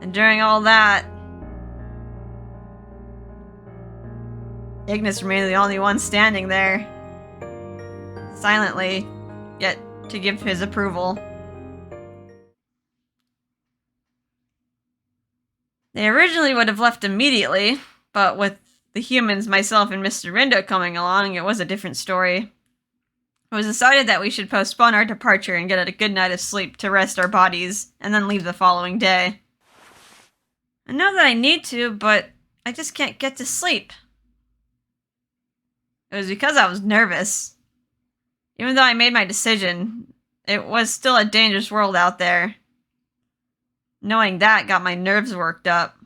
And during all that, Ignis remained the only one standing there. Silently, yet to give his approval. They originally would have left immediately, but with the humans, myself, and Mr. Rindo coming along, it was a different story. It was decided that we should postpone our departure and get a good night of sleep to rest our bodies, and then leave the following day. I know that I need to, but I just can't get to sleep. It was because I was nervous. Even though I made my decision, it was still a dangerous world out there. Knowing that got my nerves worked up.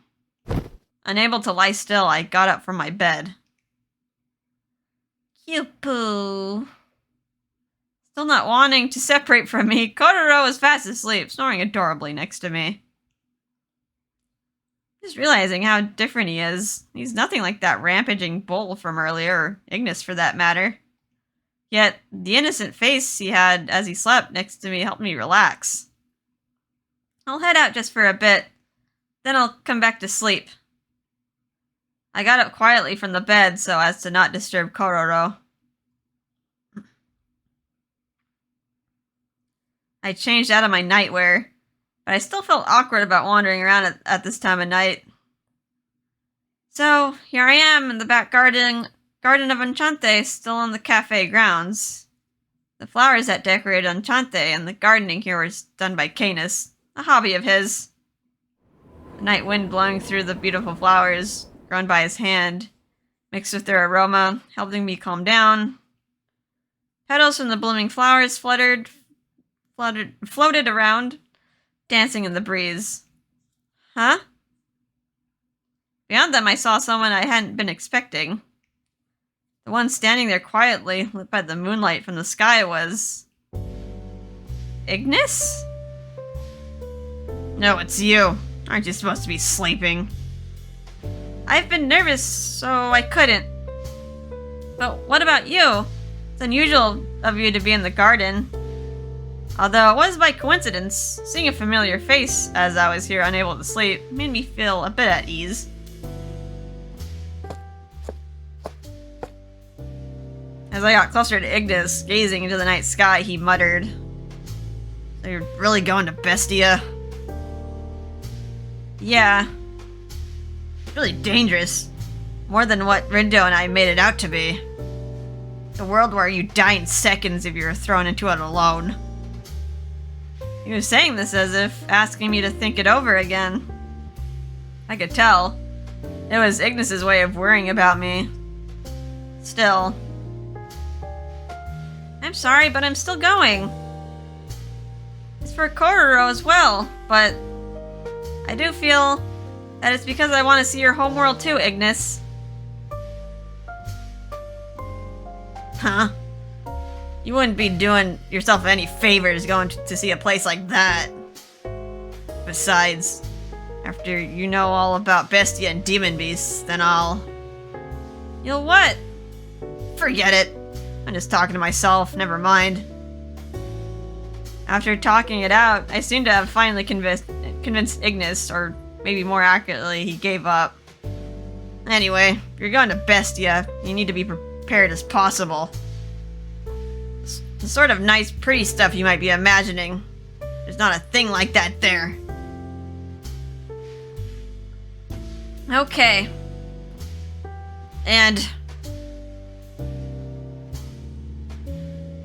Unable to lie still, I got up from my bed. Cute-poo. Still not wanting to separate from me, Kororo was fast asleep, snoring adorably next to me. Just realizing how different he is. He's nothing like that rampaging bull from earlier, or Ignis for that matter. Yet, the innocent face he had as he slept next to me helped me relax. I'll head out just for a bit, then I'll come back to sleep. I got up quietly from the bed so as to not disturb Kororo. I changed out of my nightwear, but I still felt awkward about wandering around at this time of night. So, here I am in the back garden of Enchante, still in the cafe grounds. The flowers that decorated Enchante and the gardening here was done by Canis, a hobby of his. The night wind blowing through the beautiful flowers, grown by his hand, mixed with their aroma, helping me calm down. Petals from the blooming flowers floated around, dancing in the breeze. Huh? Beyond them, I saw someone I hadn't been expecting. The one standing there quietly, lit by the moonlight from the sky, was... Ignis? No, it's you. Aren't you supposed to be sleeping? I've been nervous, so I couldn't. But what about you? It's unusual of you to be in the garden. Although it was by coincidence, seeing a familiar face as I was here unable to sleep made me feel a bit at ease. As I got closer to Ignis, gazing into the night sky, he muttered, "So you're really going to Bestia?" Yeah. It's really dangerous. More than what Rindo and I made it out to be. A world where you die in seconds if you're thrown into it alone. He was saying this as if asking me to think it over again. I could tell. It was Ignis's way of worrying about me. Still. I'm sorry, but I'm still going. It's for Kororo as well, but I do feel that it's because I want to see your homeworld too, Ignis. Huh? You wouldn't be doing yourself any favors going to see a place like that. Besides, after you know all about Bestia and Demon Beasts, then You'll what? Forget it. I'm just talking to myself, never mind. After talking it out, I seem to have finally convinced Ignis, or maybe more accurately, he gave up. Anyway, if you're going to Bestia, you need to be prepared as possible. The sort of nice, pretty stuff you might be imagining. There's not a thing like that there. Okay. And...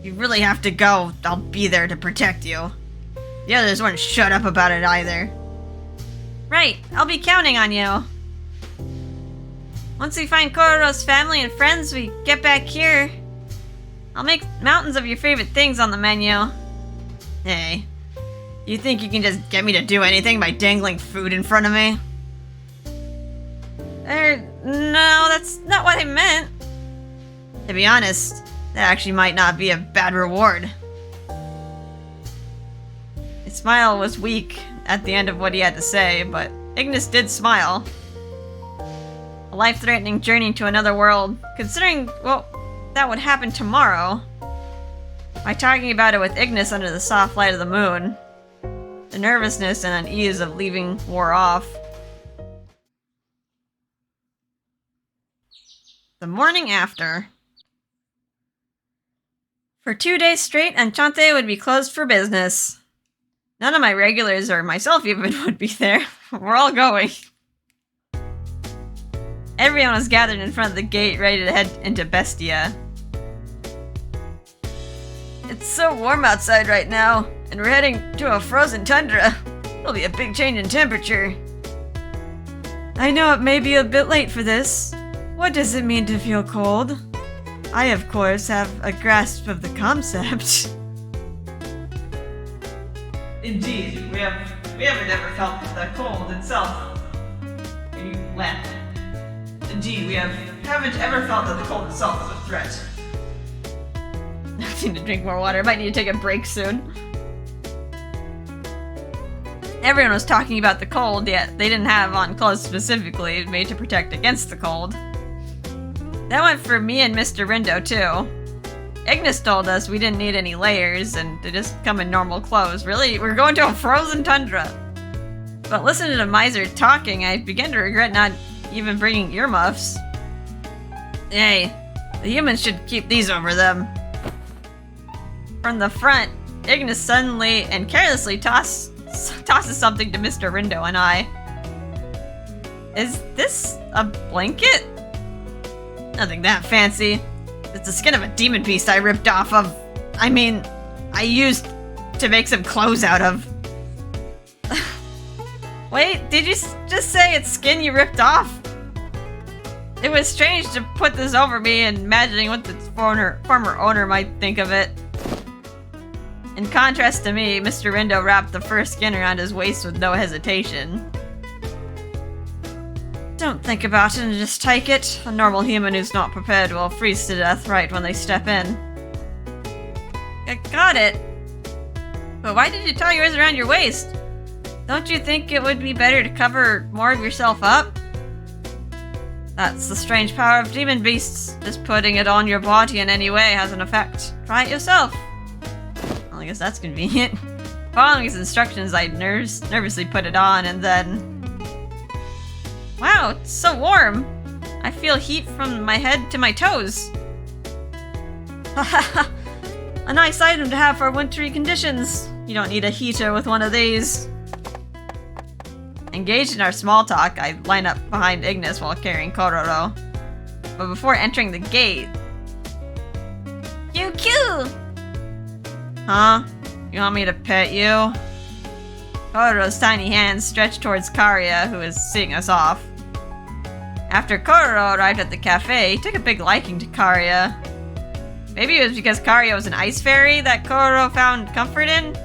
you really have to go. I'll be there to protect you. The others weren't shut up about it either. Right, I'll be counting on you. Once we find Kororo's family and friends, we get back here. I'll make mountains of your favorite things on the menu. Hey, you think you can just get me to do anything by dangling food in front of me? No, that's not what I meant. To be honest, that actually might not be a bad reward. His smile was weak at the end of what he had to say, but Ignis did smile. A life-threatening journey to another world, considering, well, that would happen tomorrow. By talking about it with Ignis under the soft light of the moon, the nervousness and unease of leaving wore off. The morning after. For 2 days straight, Enchante would be closed for business. None of my regulars, or myself even, would be there. We're all going. Everyone was gathered in front of the gate, ready to head into Bestia. It's so warm outside right now, and we're heading to a frozen tundra. It'll be a big change in temperature. I know it may be a bit late for this. What does it mean to feel cold? I, of course, have a grasp of the concept. Indeed, we haven't ever felt the cold itself. And you laugh. Indeed, we haven't ever felt that the cold itself is a threat. I need to drink more water. I might need to take a break soon. Everyone was talking about the cold, yet they didn't have on clothes specifically made to protect against the cold. That went for me and Mr. Rindo, too. Ignis told us we didn't need any layers and to just come in normal clothes. Really? We're going to a frozen tundra. But listening to Miser talking, I began to regret not even bringing earmuffs. Hey, the humans should keep these over them. From the front, Ignis suddenly and carelessly tosses something to Mr. Rindo and I. Is this a blanket? Nothing that fancy. It's the skin of a demon beast I ripped off of. I used to make some clothes out of. Wait, did you just say it's skin you ripped off? It was strange to put this over me and imagining what the former owner might think of it. In contrast to me, Mr. Rindo wrapped the fur skin around his waist with no hesitation. Don't think about it and just take it. A normal human who's not prepared will freeze to death right when they step in. I got it. But why did you tie yours around your waist? Don't you think it would be better to cover more of yourself up? That's the strange power of demon beasts. Just putting it on your body in any way has an effect. Try it yourself. Well, I guess that's convenient. Following his instructions, I nervously put it on and then... Wow, it's so warm! I feel heat from my head to my toes. A nice item to have for wintry conditions. You don't need a heater with one of these. Engaged in our small talk, I line up behind Ignis while carrying Kororo. But before entering the gate... QQ! Huh? You want me to pet you? Kororo's tiny hands stretched towards Karia, who is seeing us off. After Kororo arrived at the cafe, he took a big liking to Karia. Maybe it was because Karia was an ice fairy that Kororo found comfort in?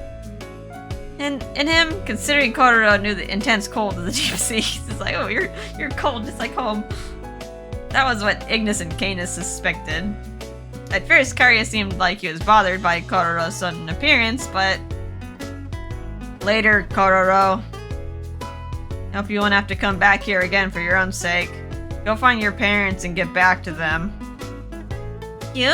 In him, considering Kororo knew the intense cold of the deep sea. He's like, oh, you're cold just like home. That was what Ignis and Canis suspected. At first, Karia seemed like he was bothered by Kororo's sudden appearance, but... Later, Kororo. Hope you won't have to come back here again for your own sake. Go find your parents and get back to them. You?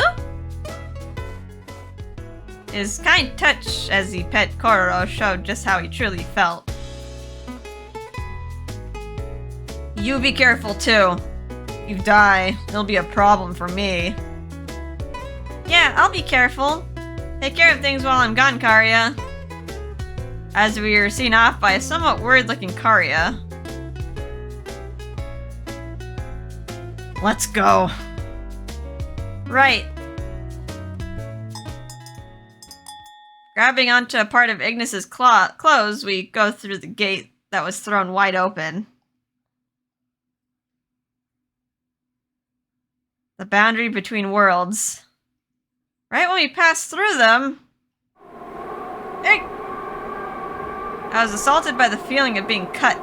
His kind touch as he pet Kororo showed just how he truly felt. You be careful too. If you die, it'll be a problem for me. Yeah, I'll be careful. Take care of things while I'm gone, Karia. As we are seen off by a somewhat worried-looking Karia. Let's go. Right. Grabbing onto a part of Ignis's clothes, we go through the gate that was thrown wide open. The boundary between worlds. Right when we pass through them... Hey! I was assaulted by the feeling of being cut.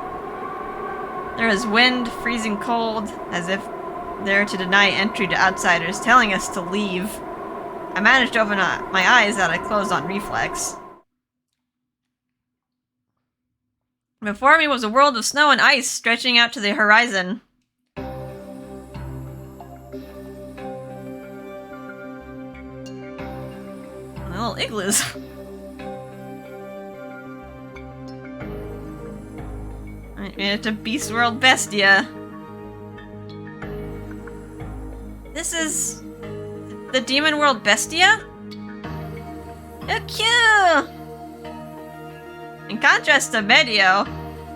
There was wind, freezing cold, as if there to deny entry to outsiders, telling us to leave. I managed to open my eyes that I closed on reflex. Before me was a world of snow and ice stretching out to the horizon. Little igloos. I made it to Beast World Bestia. This is the Demon World Bestia? Oh, cute! In contrast to Medio,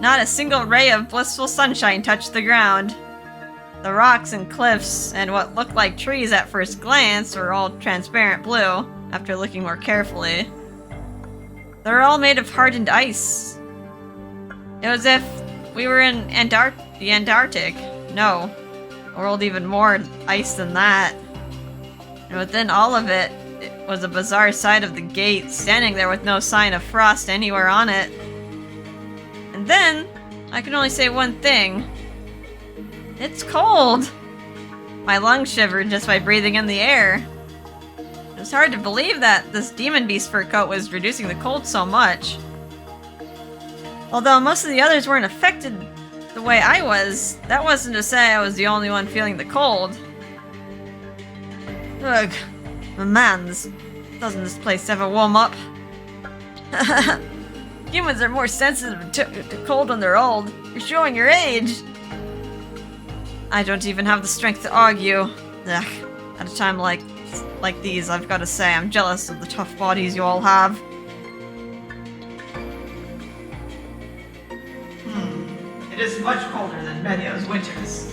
not a single ray of blissful sunshine touched the ground. The rocks and cliffs and what looked like trees at first glance were all transparent blue, after looking more carefully. They were all made of hardened ice. It was as if we were in the Antarctic. No, a world even more ice than that. And within all of it, it was a bizarre sight of the gate, standing there with no sign of frost anywhere on it. And then, I can only say one thing. It's cold! My lungs shivered just by breathing in the air. It was hard to believe that this demon beast fur coat was reducing the cold so much. Although most of the others weren't affected the way I was, that wasn't to say I was the only one feeling the cold. Ugh, man, doesn't this place ever warm up? Humans are more sensitive to cold when they're old. You're showing your age. I don't even have the strength to argue. Ugh, at a time like these, I've got to say I'm jealous of the tough bodies you all have. It is much colder than Medio's winters.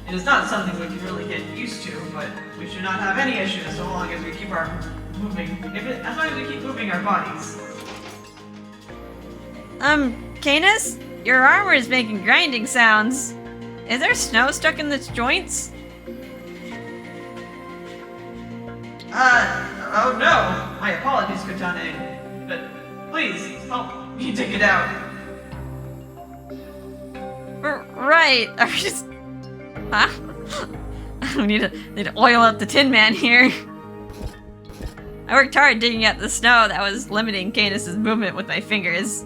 It is not something we can really get used to, but we should not have any issues so long as we keep as long as we keep moving our bodies. Canis? Your armor is making grinding sounds. Is there snow stuck in its joints? Oh no! My apologies, Kotane. But please, help me dig it out. alright. Are we just... Huh? We need to oil up the Tin Man here. I worked hard digging out the snow that was limiting Canis' movement with my fingers.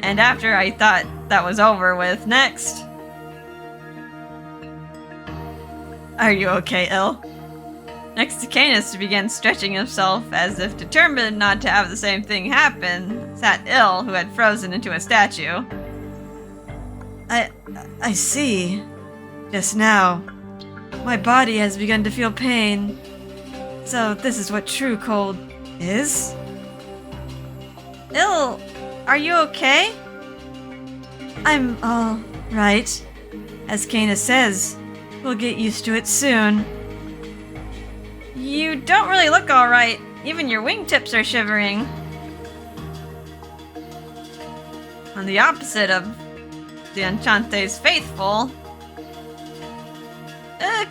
And after I thought that was over with, next. Are you okay, Il? Next to Canis began stretching himself as if determined not to have the same thing happen, sat Il, who had frozen into a statue. I see. Just now, my body has begun to feel pain. So this is what true cold is? Il, are you okay? I'm all right. As Canis says, we'll get used to it soon. You don't really look alright. Even your wingtips are shivering. On the opposite of the Enchante's faithful.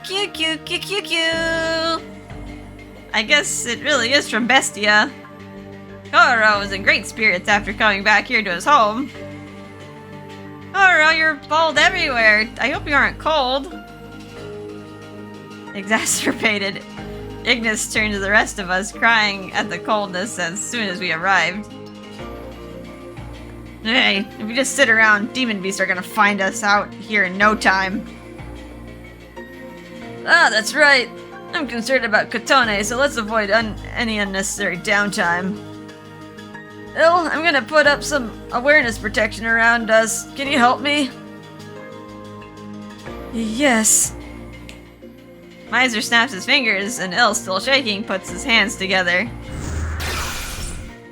Q. I guess it really is from Bestia. Kororo was in great spirits after coming back here to his home. Kororo, you're bald everywhere. I hope you aren't cold. Exacerbated, Ignis turned to the rest of us, crying at the coldness as soon as we arrived. Hey, if we just sit around, demon beasts are gonna find us out here in no time. Ah, that's right. I'm concerned about Kotone, so let's avoid any unnecessary downtime. Il, I'm gonna put up some awareness protection around us. Can you help me? Yes. Miser snaps his fingers, and Il, still shaking, puts his hands together.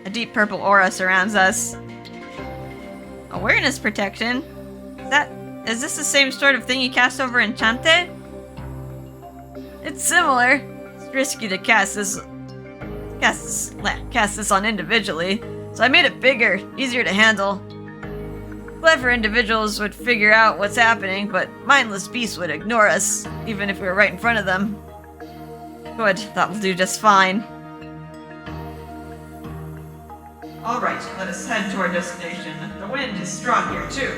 A deep purple aura surrounds us. Awareness protection? Is this the same sort of thing you cast over Enchante? It's similar. It's risky to cast this on individually, so I made it bigger, easier to handle. Clever individuals would figure out what's happening, but mindless beasts would ignore us, even if we were right in front of them. Good, that'll do just fine. Alright, let us head to our destination. The wind is strong here too.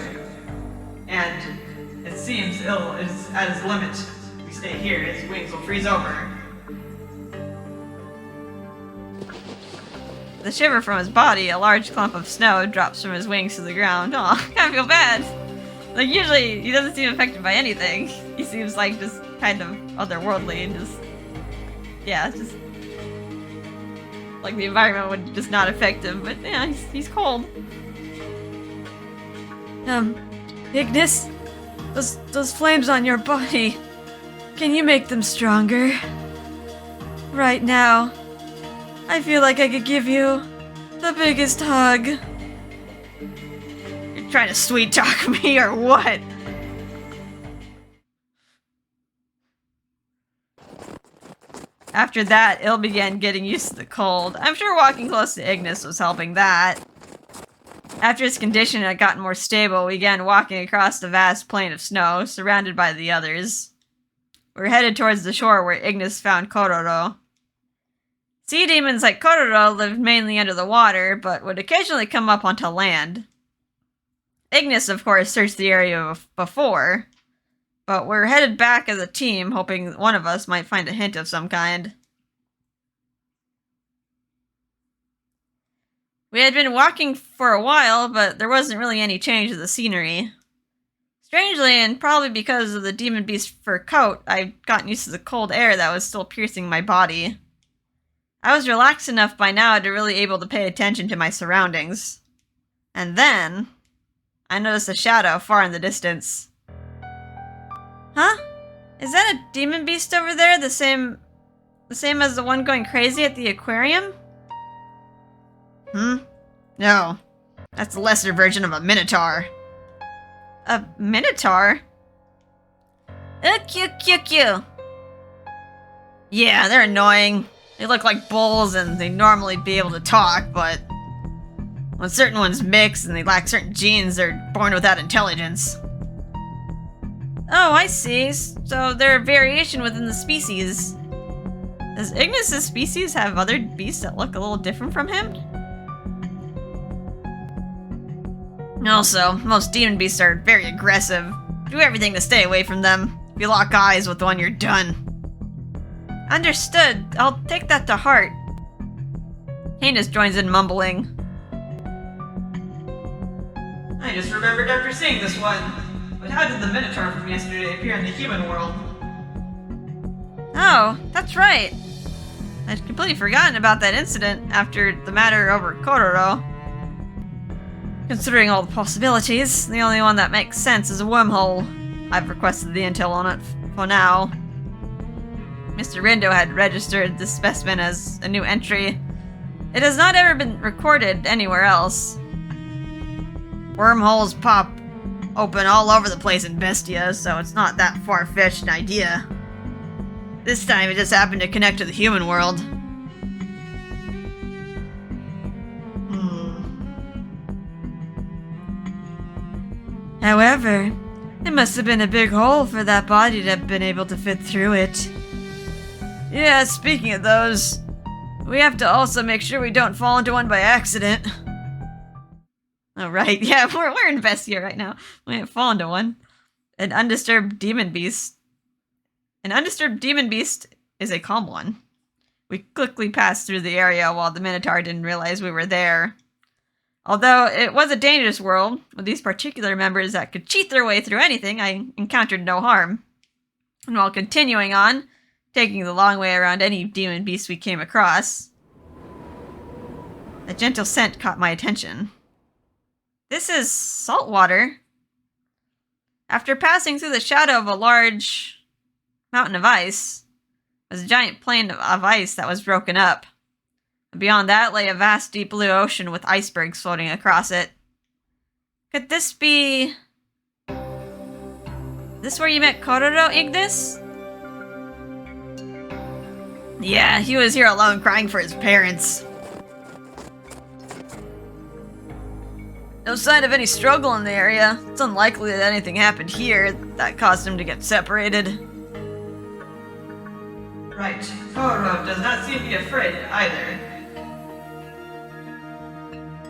And it seems Il is at his limit. If we stay here, his wings will freeze over. The shiver from his body, a large clump of snow drops from his wings to the ground. Aw, I kinda feel bad. Like, usually, he doesn't seem affected by anything. He seems like just kind of otherworldly and just... yeah, just... like the environment would just not affect him, but yeah, he's cold. Ignis? Those flames on your body, can you make them stronger? Right now, I feel like I could give you the biggest hug. You're trying to sweet talk me or what? After that, Il began getting used to the cold. I'm sure walking close to Ignis was helping that. After his condition had gotten more stable, we began walking across the vast plain of snow, surrounded by the others. We're headed towards the shore where Ignis found Kororo. Sea demons like Kororo lived mainly under the water, but would occasionally come up onto land. Ignis, of course, searched the area before, but we're headed back as a team, hoping one of us might find a hint of some kind. We had been walking for a while, but there wasn't really any change to the scenery. Strangely, and probably because of the demon beast fur coat, I'd gotten used to the cold air that was still piercing my body. I was relaxed enough by now to really able to pay attention to my surroundings. And then, I noticed a shadow far in the distance. Huh? Is that a demon beast over there? The same as the one going crazy at the aquarium? No. That's the lesser version of a minotaur. A minotaur? Q. Yeah, they're annoying. They look like bulls and they normally be able to talk, but when certain ones mix and they lack certain genes, they're born without intelligence. Oh, I see. So they're a variation within the species. Does Ignis' species have other beasts that look a little different from him? Also, most demon beasts are very aggressive, Do everything to stay away from them. If you lock eyes with one, you're done. Understood. I'll take that to heart. Canis joins in mumbling. I just remembered after seeing this one. But how did the Minotaur from yesterday appear in the human world? Oh, that's right. I'd completely forgotten about that incident after the matter over Kororo. Considering all the possibilities, the only one that makes sense is a wormhole. I've requested the intel on it for now. Mr. Rindo had registered this specimen as a new entry. It has not ever been recorded anywhere else. Wormholes pop open all over the place in Bestia, so it's not that far-fetched an idea. This time it just happened to connect to the human world. However, it must have been a big hole for that body to have been able to fit through it. Yeah, speaking of those, we have to also make sure we don't fall into one by accident. Oh, right. Yeah, we're in Bestia right now. We didn't fall into one. An undisturbed demon beast. An undisturbed demon beast is a calm one. We quickly passed through the area while the Minotaur didn't realize we were there. Although it was a dangerous world, with these particular members that could cheat their way through anything, I encountered no harm. And while continuing on, taking the long way around any demon beast we came across, a gentle scent caught my attention. This is salt water. After passing through the shadow of a large mountain of ice, was a giant plain of ice that was broken up. Beyond that lay a vast deep blue ocean with icebergs floating across it. Could this be... This where you met Kororo, Ignis? Yeah, he was here alone crying for his parents. No sign of any struggle in the area. It's unlikely that anything happened here that caused him to get separated. Right. Kororo does not seem to be afraid either.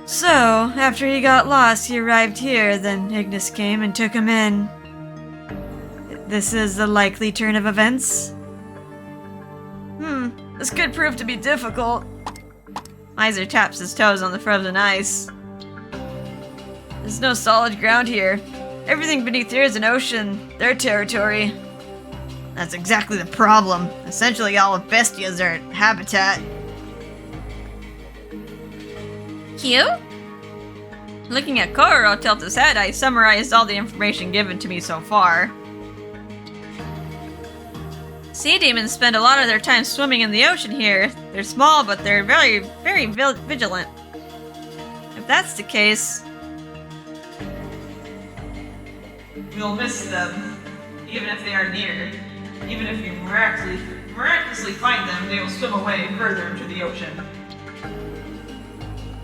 So, after he got lost, he arrived here, then Ignis came and took him in. This is the likely turn of events? This could prove to be difficult. Miser taps his toes on the frozen ice. There's no solid ground here. Everything beneath here is an ocean, their territory. That's exactly the problem. Essentially all of Bestia's are habitat. Cute? Looking at Kororo tilt his head, I summarized all the information given to me so far. Sea demons spend a lot of their time swimming in the ocean here. They're small, but they're very, very vigilant. If that's the case, we'll miss them, even if they are near. Even if we miraculously find them, they will swim away further into the ocean.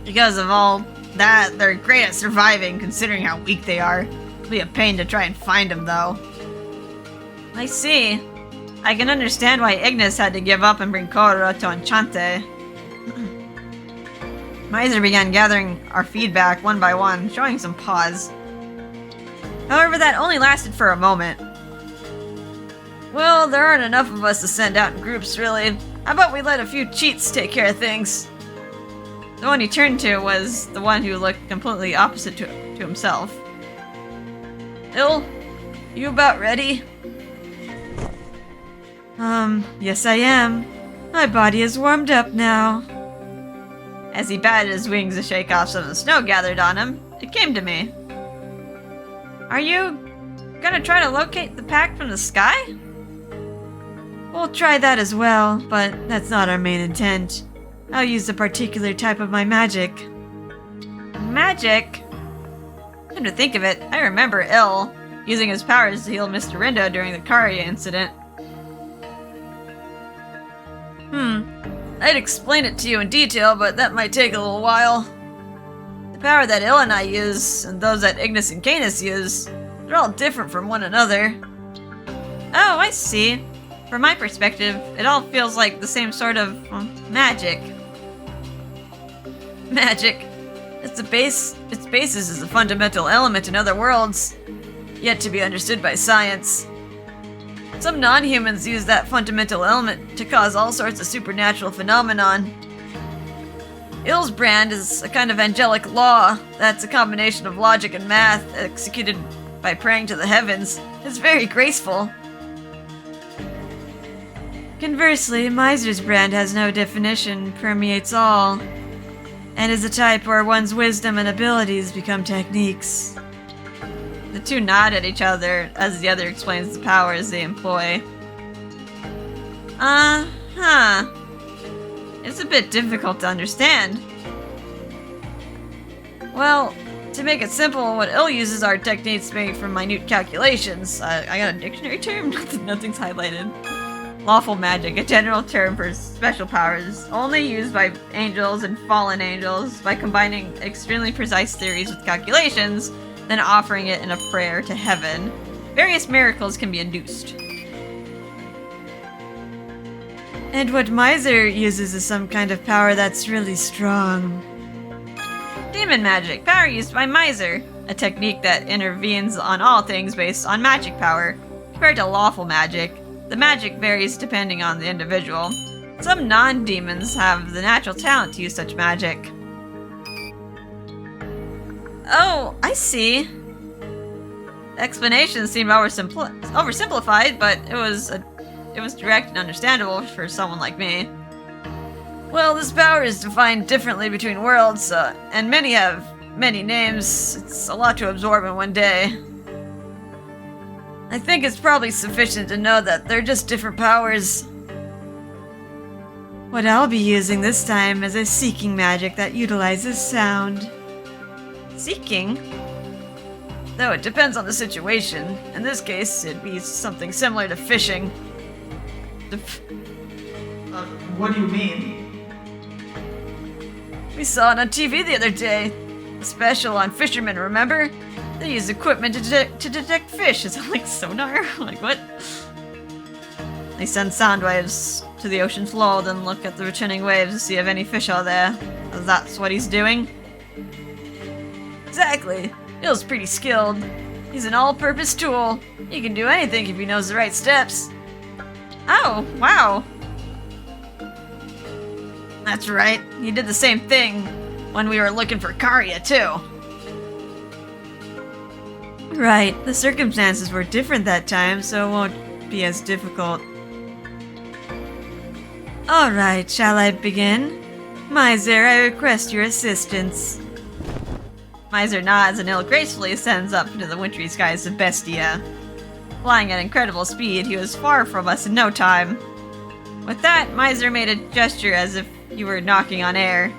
Because of all that, they're great at surviving, considering how weak they are. It'll be a pain to try and find them, though. I see. I can understand why Ignis had to give up and bring Kororo to Enchante. Miser began gathering our feedback one by one, showing some pause. However, that only lasted for a moment. Well, there aren't enough of us to send out in groups, really. How about we let a few cheats take care of things? The one he turned to was the one who looked completely opposite to himself. Il, you about ready? Yes I am. My body is warmed up now. As he batted his wings to shake off some of the snow gathered on him, it came to me. Are you gonna try to locate the pack from the sky? We'll try that as well, but that's not our main intent. I'll use a particular type of my magic. Magic? Come to think of it, I remember Il using his powers to heal Mr. Rindo during the Karya incident. I'd explain it to you in detail, but that might take a little while. The power that Il and I use, and those that Ignis and Canis use, they're all different from one another. Oh, I see. From my perspective, it all feels like the same sort of magic. Magic. Its basis is a fundamental element in other worlds. yet to be understood by science. Some non-humans use that fundamental element to cause all sorts of supernatural phenomenon. Ill's brand is a kind of angelic law that's a combination of logic and math executed by praying to the heavens. It's very graceful. Conversely, Miser's brand has no definition, permeates all, and is a type where one's wisdom and abilities become techniques. The two nod at each other as the other explains the powers they employ. It's a bit difficult to understand. Well, to make it simple, what Ill uses are techniques made from minute calculations. I got a dictionary term? Nothing's highlighted. Lawful magic, a general term for special powers, only used by angels and fallen angels by combining extremely precise theories with calculations, then offering it in a prayer to heaven. Various miracles can be induced. And what Miser uses is some kind of power that's really strong. Demon magic, power used by Miser, a technique that intervenes on all things based on magic power. Compared to lawful magic, the magic varies depending on the individual. Some non-demons have the natural talent to use such magic. Oh, I see. Explanations seem oversimplified, but it was direct and understandable for someone like me. Well, this power is defined differently between worlds, and many have many names. It's a lot to absorb in one day. I think it's probably sufficient to know that they're just different powers. What I'll be using this time is a seeking magic that utilizes sound. Seeking? Though it depends on the situation. In this case, it'd be something similar to fishing. What do you mean? We saw it on TV the other day. A special on fishermen, remember? They use equipment to detect fish. Is it like sonar? Like what? They send sound waves to the ocean's floor, then look at the returning waves to see if any fish are there. That's what he's doing? Exactly. Ill's pretty skilled. He's an all-purpose tool. He can do anything if he knows the right steps. Oh, wow. That's right. He did the same thing when we were looking for Karya, too. Right. The circumstances were different that time, so it won't be as difficult. Alright, shall I begin? Miser, I request your assistance. Miser nods and Ill gracefully ascends up into the wintry skies of Bestia. Flying at incredible speed, he was far from us in no time. With that, Miser made a gesture as if you were knocking on air.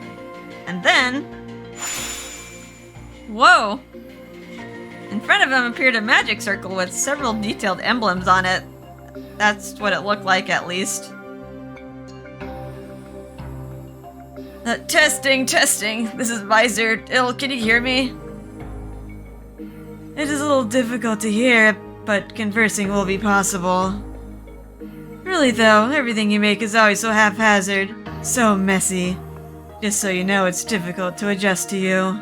And then... Whoa! In front of him appeared a magic circle with several detailed emblems on it. That's what it looked like, at least. Testing. This is Miser. Ill, can you hear me? It is a little difficult to hear, but conversing will be possible. Really though, everything you make is always so haphazard, so messy. Just so you know, it's difficult to adjust to you.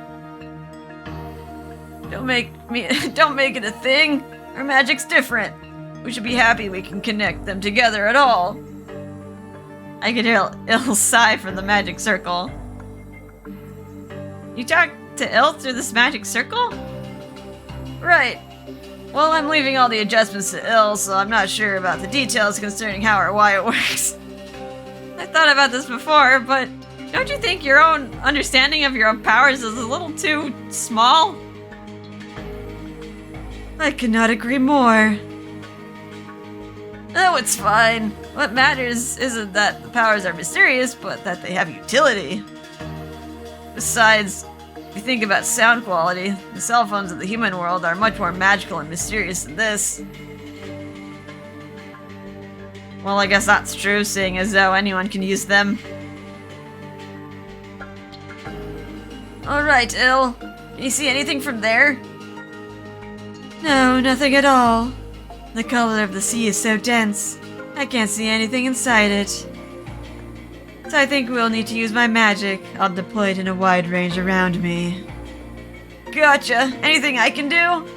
Don't make it a thing. Our magic's different. We should be happy we can connect them together at all. I could hear Ill sigh from the magic circle. You talk to Ill through this magic circle? Right. Well, I'm leaving all the adjustments to Ill, so I'm not sure about the details concerning how or why it works. I thought about this before, but don't you think your own understanding of your own powers is a little too small? I cannot agree more. Oh, it's fine. What matters isn't that the powers are mysterious, but that they have utility. Besides, if you think about sound quality, the cell phones of the human world are much more magical and mysterious than this. Well, I guess that's true, seeing as though anyone can use them. Alright, Ill. Can you see anything from there? No, nothing at all. The color of the sea is so dense, I can't see anything inside it. So I think we'll need to use my magic. I'll deploy it in a wide range around me. Gotcha. Anything I can do?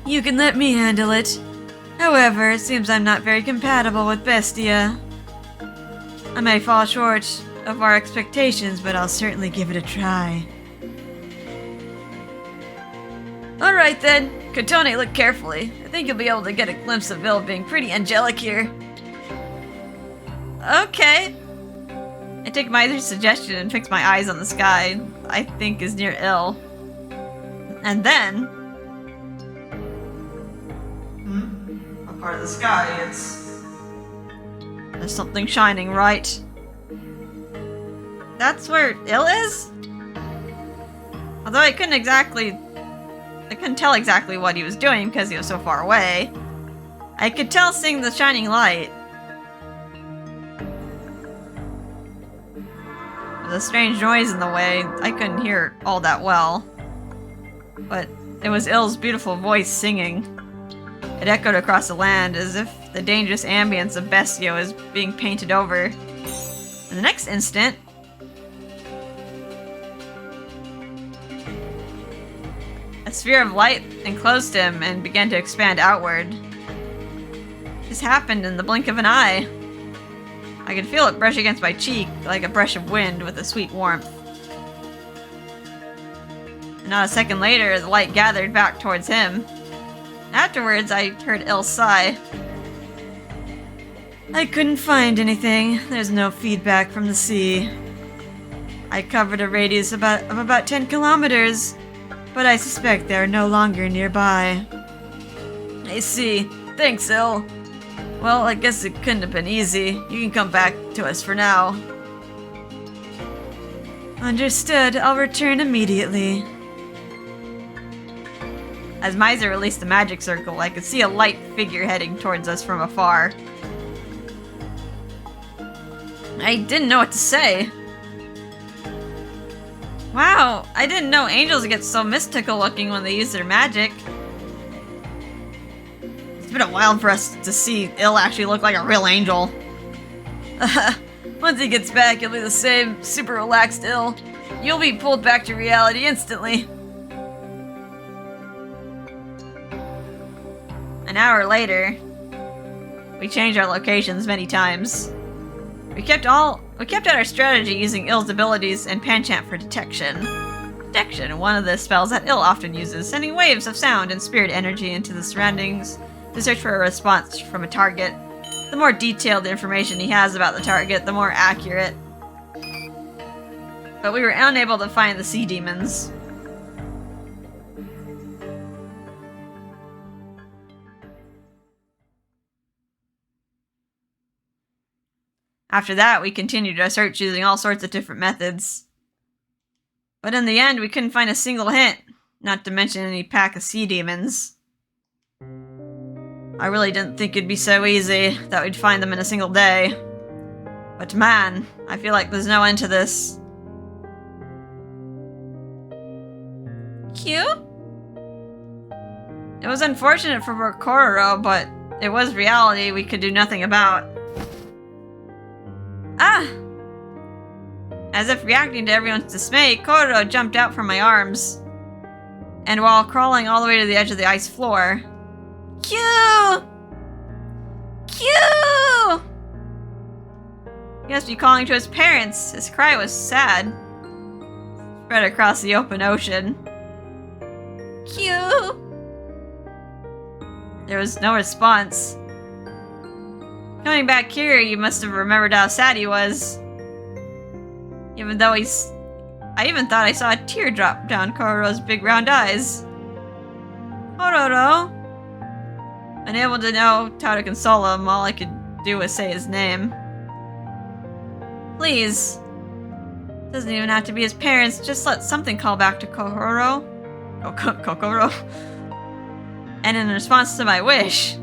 You can let me handle it. However, it seems I'm not very compatible with Bestia. I may fall short of our expectations, but I'll certainly give it a try. Alright then, Kotone, look carefully. I think you'll be able to get a glimpse of Il being pretty angelic here. Okay. I take Miser's suggestion and fix my eyes on the sky I think is near Il. And then... a part of the sky, there's something shining, right? That's where Il is? Although I couldn't tell exactly what he was doing because he was so far away. I could tell seeing the shining light. With a strange noise in the way, I couldn't hear it all that well. But it was Il's beautiful voice singing. It echoed across the land as if the dangerous ambience of Bestia was being painted over. In the next instant, a sphere of light enclosed him and began to expand outward. This happened in the blink of an eye. I could feel it brush against my cheek like a brush of wind with a sweet warmth. And not a second later, the light gathered back towards him. Afterwards, I heard Il sigh. I couldn't find anything. There's no feedback from the sea. I covered a radius of about 10 kilometers, but I suspect they are no longer nearby. I see. Thanks, Il. Well, I guess it couldn't have been easy. You can come back to us for now. Understood. I'll return immediately. As Miser released the magic circle, I could see a light figure heading towards us from afar. I didn't know what to say. Wow, I didn't know angels get so mystical looking when they use their magic. It's been a while for us to see Il actually look like a real angel. Once he gets back, he'll be the same super relaxed Il. You'll be pulled back to reality instantly. An hour later, we changed our locations many times. We kept out our strategy using Il's abilities and Panchant for detection. Detection, one of the spells that Il often uses, sending waves of sound and spirit energy into the surroundings to search for a response from a target. The more detailed the information he has about the target, the more accurate. But we were unable to find the sea demons. After that, we continued our search using all sorts of different methods. But in the end, we couldn't find a single hint, not to mention any pack of sea demons. I really didn't think it'd be so easy, that we'd find them in a single day. But man, I feel like there's no end to this. Cute? It was unfortunate for Kororo, but it was reality we could do nothing about. Ah! As if reacting to everyone's dismay, Kororo jumped out from my arms. And while crawling all the way to the edge of the ice floor... Q! Q! He must be calling to his parents. His cry was sad. Spread across the open ocean. Q! There was no response. Coming back here, you must have remembered how sad he was. Even though I even thought I saw a tear drop down Kororo's big round eyes. Kororo? Unable to know how to console him, all I could do was say his name. Please. Doesn't even have to be his parents, just let something call back to Kororo. Kokoro. And in response to my wish...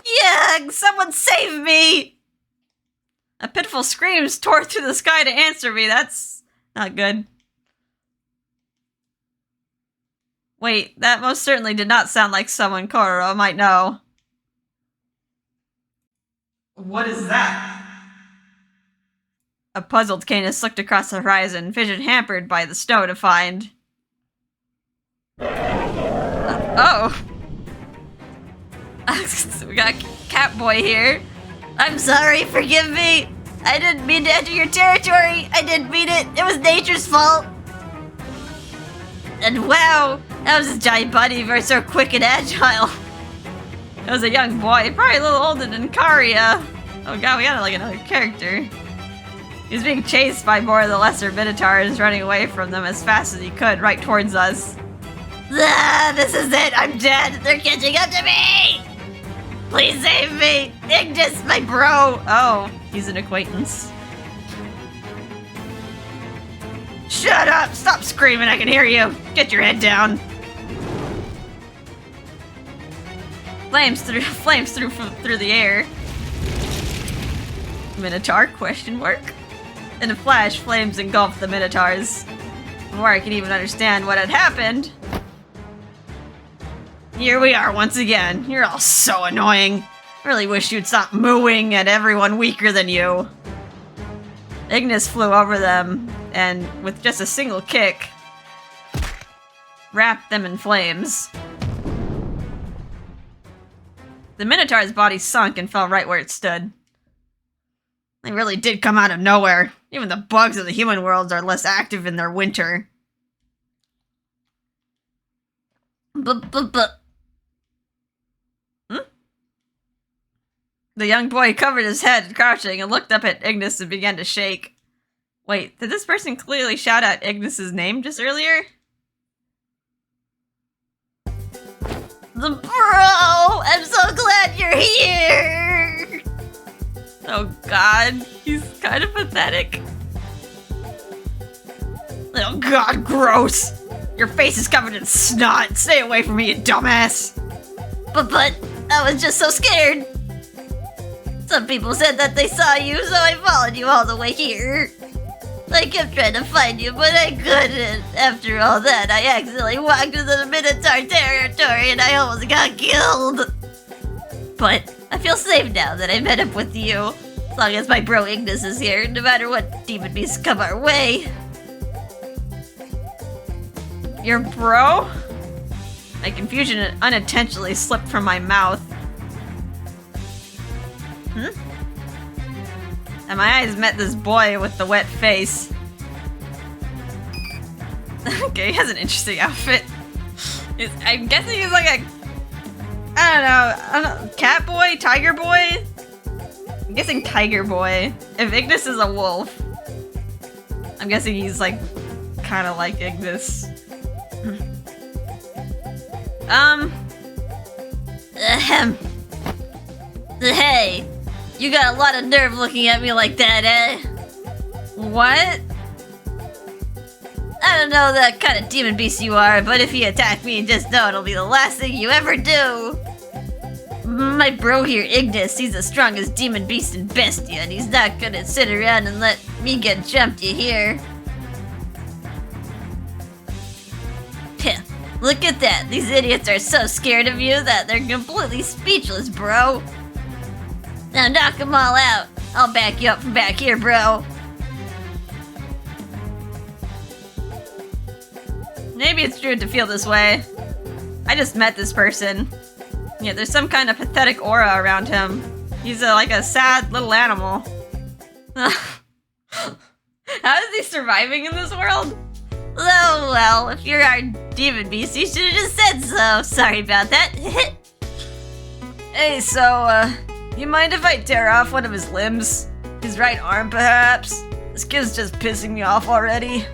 Yeah, someone save me! A pitiful scream tore through the sky to answer me. That's not good. Wait, that most certainly did not sound like someone Kororo might know. What is that? A puzzled Canis looked across the horizon, vision hampered by the snow to find. Oh. We got Catboy here. I'm sorry, forgive me. I didn't mean to enter your territory. I didn't mean it. It was nature's fault. And wow, that was a giant body, very so quick and agile. It was a young boy, probably a little older than Karia. Oh god, we got like another character. He was being chased by more of the lesser Minotaurs, running away from them as fast as he could, right towards us. Ah, this is it. I'm dead. They're catching up to me. Please save me. Ignis, my bro. Oh, he's an acquaintance. Shut up. Stop screaming. I can hear you. Get your head down. Flames through the air. Minotaur? Question mark. In a flash, flames engulfed the Minotaurs. Before I could even understand what had happened. Here we are once again. You're all so annoying. Really wish you'd stop mooing at everyone weaker than you. Ignis flew over them, and with just a single kick, wrapped them in flames. The Minotaur's body sunk and fell right where it stood. They really did come out of nowhere. Even the bugs of the human worlds are less active in their winter. The young boy covered his head, crouching, and looked up at Ignis and began to shake. Wait, did this person clearly shout out Ignis's name just earlier? The bro! I'm so glad you're here! Oh god, he's kind of pathetic. Oh god, gross! Your face is covered in snot! Stay away from me, you dumbass! But, I was just so scared! Some people said that they saw you, so I followed you all the way here. I kept trying to find you, but I couldn't. After all that, I accidentally walked into the Minotaur territory and I almost got killed. But I feel safe now that I met up with you. As long as my bro Ignis is here, no matter what demon beasts come our way. Your bro? My confusion unintentionally slipped from my mouth. And my eyes met this boy with the wet face. Okay, he has an interesting outfit. I'm guessing he's like a... I don't know, cat boy? Tiger boy? I'm guessing tiger boy. If Ignis is a wolf, I'm guessing he's like kind of like Ignis. Ahem. Hey, you got a lot of nerve looking at me like that, eh? What? I don't know that kind of demon beast you are, but if you attack me, just know it'll be the last thing you ever do. My bro here, Ignis, he's the strongest demon beast in Bestia, and he's not gonna sit around and let me get jumped, you hear? Look at that, these idiots are so scared of you that they're completely speechless, bro. Now knock them all out. I'll back you up from back here, bro. Maybe it's true to feel this way. I just met this person. Yeah, there's some kind of pathetic aura around him. He's like a sad little animal. How is he surviving in this world? Oh, well, if you're our demon beast, you should have just said so. Sorry about that. Hey, so, you mind if I tear off one of his limbs? His right arm, perhaps? This kid's just pissing me off already.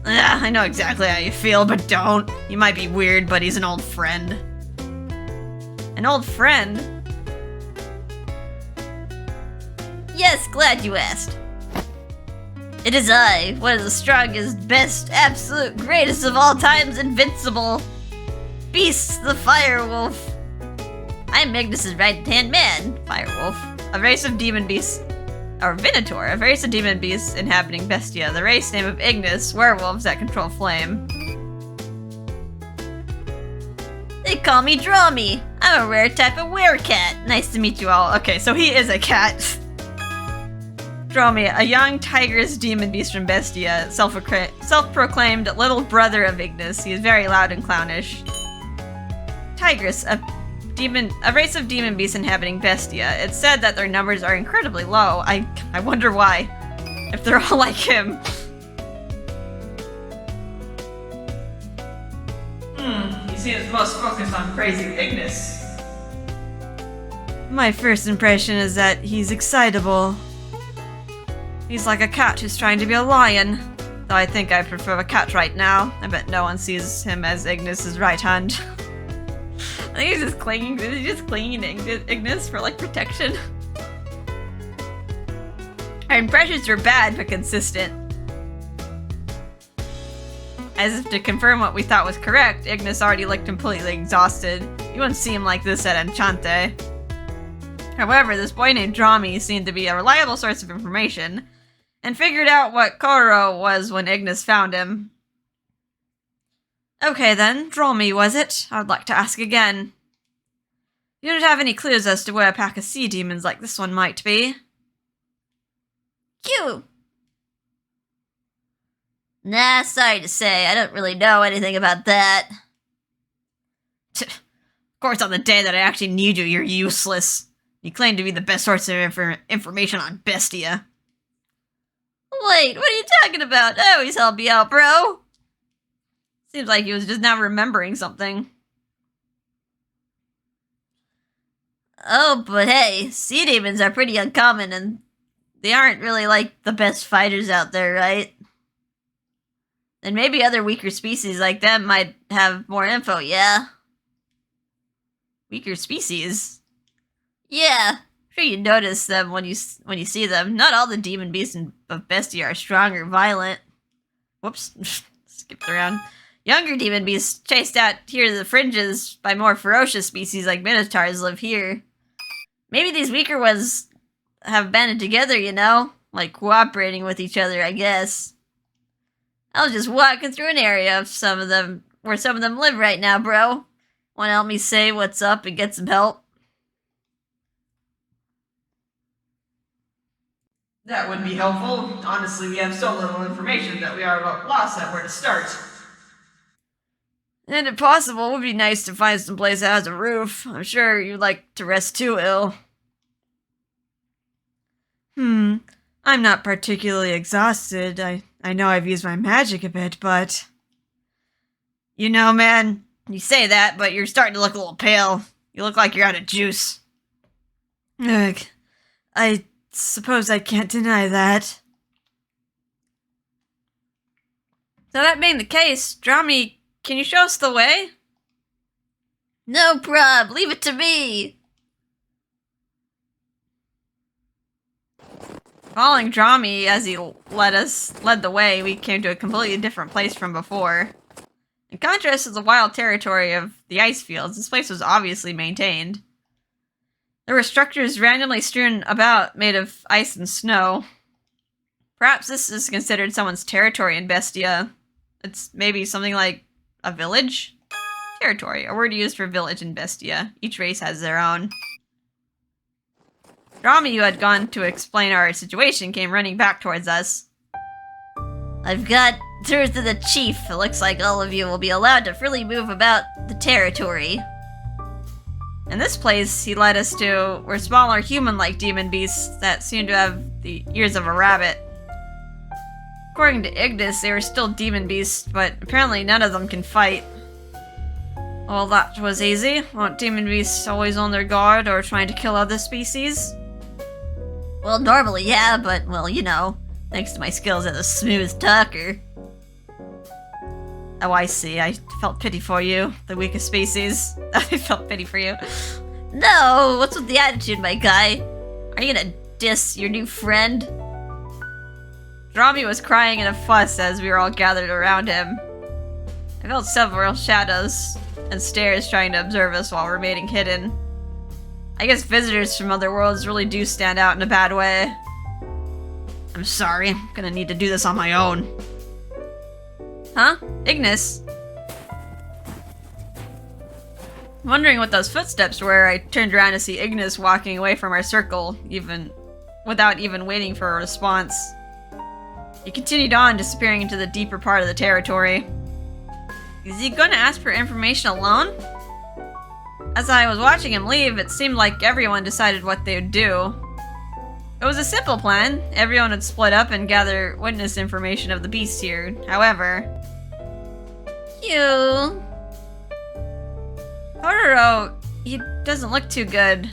I know exactly how you feel, but don't. He might be weird, but he's an old friend. An old friend? Yes, glad you asked. It is I, one of the strongest, best, absolute, greatest of all times, invincible. Beast the Firewolf. I'm Ignis's right-hand man, Firewolf. A race of demon beasts. Or Minotaur, a race of demon beasts inhabiting Bestia, the race name of Ignis, werewolves that control flame. They call me Dromi. I'm a rare type of werecat. Nice to meet you all. Okay, so he is a cat. Dromi, a young tigress demon beast from Bestia, self-proclaimed little brother of Ignis. He is very loud and clownish. Tigress, a race of demon beasts inhabiting Bestia. It's said that their numbers are incredibly low. I wonder why. If they're all like him. He seems most focused on praising Ignis. My first impression is that he's excitable. He's like a cat who's trying to be a lion. Though I think I prefer a cat right now. I bet no one sees him as Ignis's right hand. I think he's just clinging to Ignis for, like, protection. Our impressions were bad, but consistent. As if to confirm what we thought was correct, Ignis already looked completely exhausted. You wouldn't see him like this at Enchante. However, this boy named Drami seemed to be a reliable source of information, and figured out what Koro was when Ignis found him. Okay then, Drami was it? I would like to ask again. You don't have any clues as to where a pack of sea demons like this one might be? Q. Nah, sorry to say, I don't really know anything about that. Of course, on the day that I actually need you, you're useless. You claim to be the best source of information on Bestia. Wait, what are you talking about? I always help you out, bro. Seems like he was just now remembering something. Oh, but hey, sea demons are pretty uncommon, and they aren't really, like, the best fighters out there, right? And maybe other weaker species like them might have more info, yeah? Weaker species? Yeah, sure you notice them when you see them. Not all the demon beasts of Bestia are strong or violent. Whoops. Skipped around. Younger demon beasts chased out here to the fringes by more ferocious species like minotaurs live here. Maybe these weaker ones have banded together, you know? Like cooperating with each other, I guess. I was just walking through an area of where some of them live right now, bro. Wanna help me say what's up and get some help? That would be helpful. Honestly, we have so little information that we are lost at where to start. And if possible, it would be nice to find some place that has a roof. I'm sure you'd like to rest too ill. I'm not particularly exhausted. I know I've used my magic a bit, but... You know, man, you say that, but you're starting to look a little pale. You look like you're out of juice. Ugh. I suppose I can't deny that. So that being the case, Drami, can you show us the way? No prob, leave it to me. Following Drami as he led the way, we came to a completely different place from before. In contrast to the wild territory of the ice fields, this place was obviously maintained. There were structures randomly strewn about made of ice and snow. Perhaps this is considered someone's territory in Bestia. It's maybe something like a village? Territory, a word used for village in Bestia. Each race has their own. Drami, who had gone to explain our situation, came running back towards us. I've got through to the chief. It looks like all of you will be allowed to freely move about the territory. In this place, he led us to were smaller human-like demon beasts that seemed to have the ears of a rabbit. According to Ignis, they were still demon beasts, but apparently none of them can fight. Well, that was easy. Aren't demon beasts always on their guard or trying to kill other species? Well, normally, yeah, but, well, you know, thanks to my skills as a smooth talker. Oh, I see. I felt pity for you, the weakest species. I felt pity for you. No, what's with the attitude, my guy? Are you gonna diss your new friend? Drami was crying in a fuss as we were all gathered around him. I felt several shadows and stares trying to observe us while remaining hidden. I guess visitors from other worlds really do stand out in a bad way. I'm sorry, I'm gonna need to do this on my own. Huh? Ignis? Wondering what those footsteps were, I turned around to see Ignis walking away from our circle, without even waiting for a response. He continued on, disappearing into the deeper part of the territory. Is he gonna ask for information alone? As I was watching him leave, it seemed like everyone decided what they would do. It was a simple plan. Everyone would split up and gather witness information of the beast here. However... Kororo, he doesn't look too good.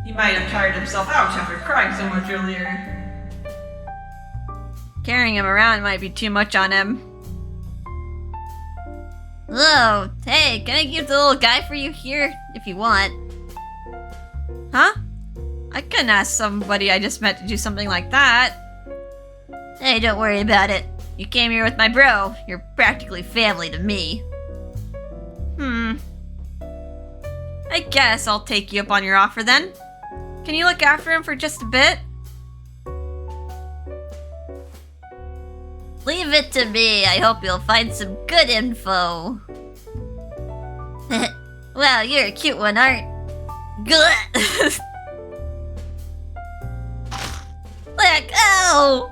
He might have tired himself out after crying so much earlier. Carrying him around might be too much on him. Oh, hey, can I keep the little guy for you here if you want? Huh? I couldn't ask somebody I just met to do something like that. Hey, don't worry about it. You came here with my bro. You're practically family to me. I guess I'll take you up on your offer then. Can you look after him for just a bit? Leave it to me. I hope you'll find some good info. Wow, you're a cute one, aren't you? Let go!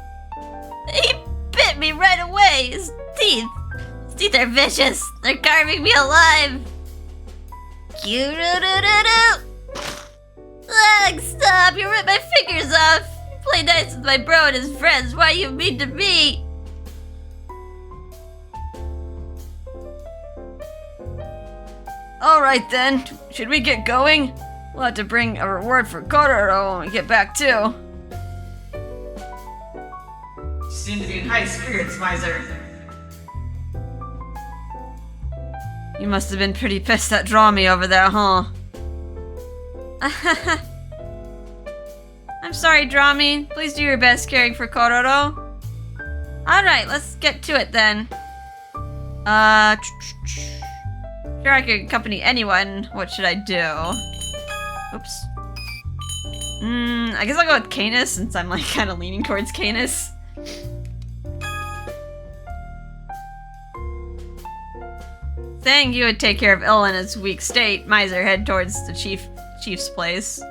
He bit me right away! His teeth are vicious! They're carving me alive! Ugh, stop! You ripped my fingers off! You play nice with my bro and his friends, why you mean to me? Alright then, should we get going? We'll have to bring a reward for Kororo when we get back too. You seem to be in high spirits, Miser. You must have been pretty pissed at Draw Me over there, huh? I'm sorry, Draw Me. Please do your best caring for Kororo. Alright, let's get to it then. Sure, I could accompany anyone. What should I do? Oops. I guess I'll go with Canis since I'm like kind of leaning towards Canis. Saying you would take care of Il in his weak state, Miser head towards the chief's place.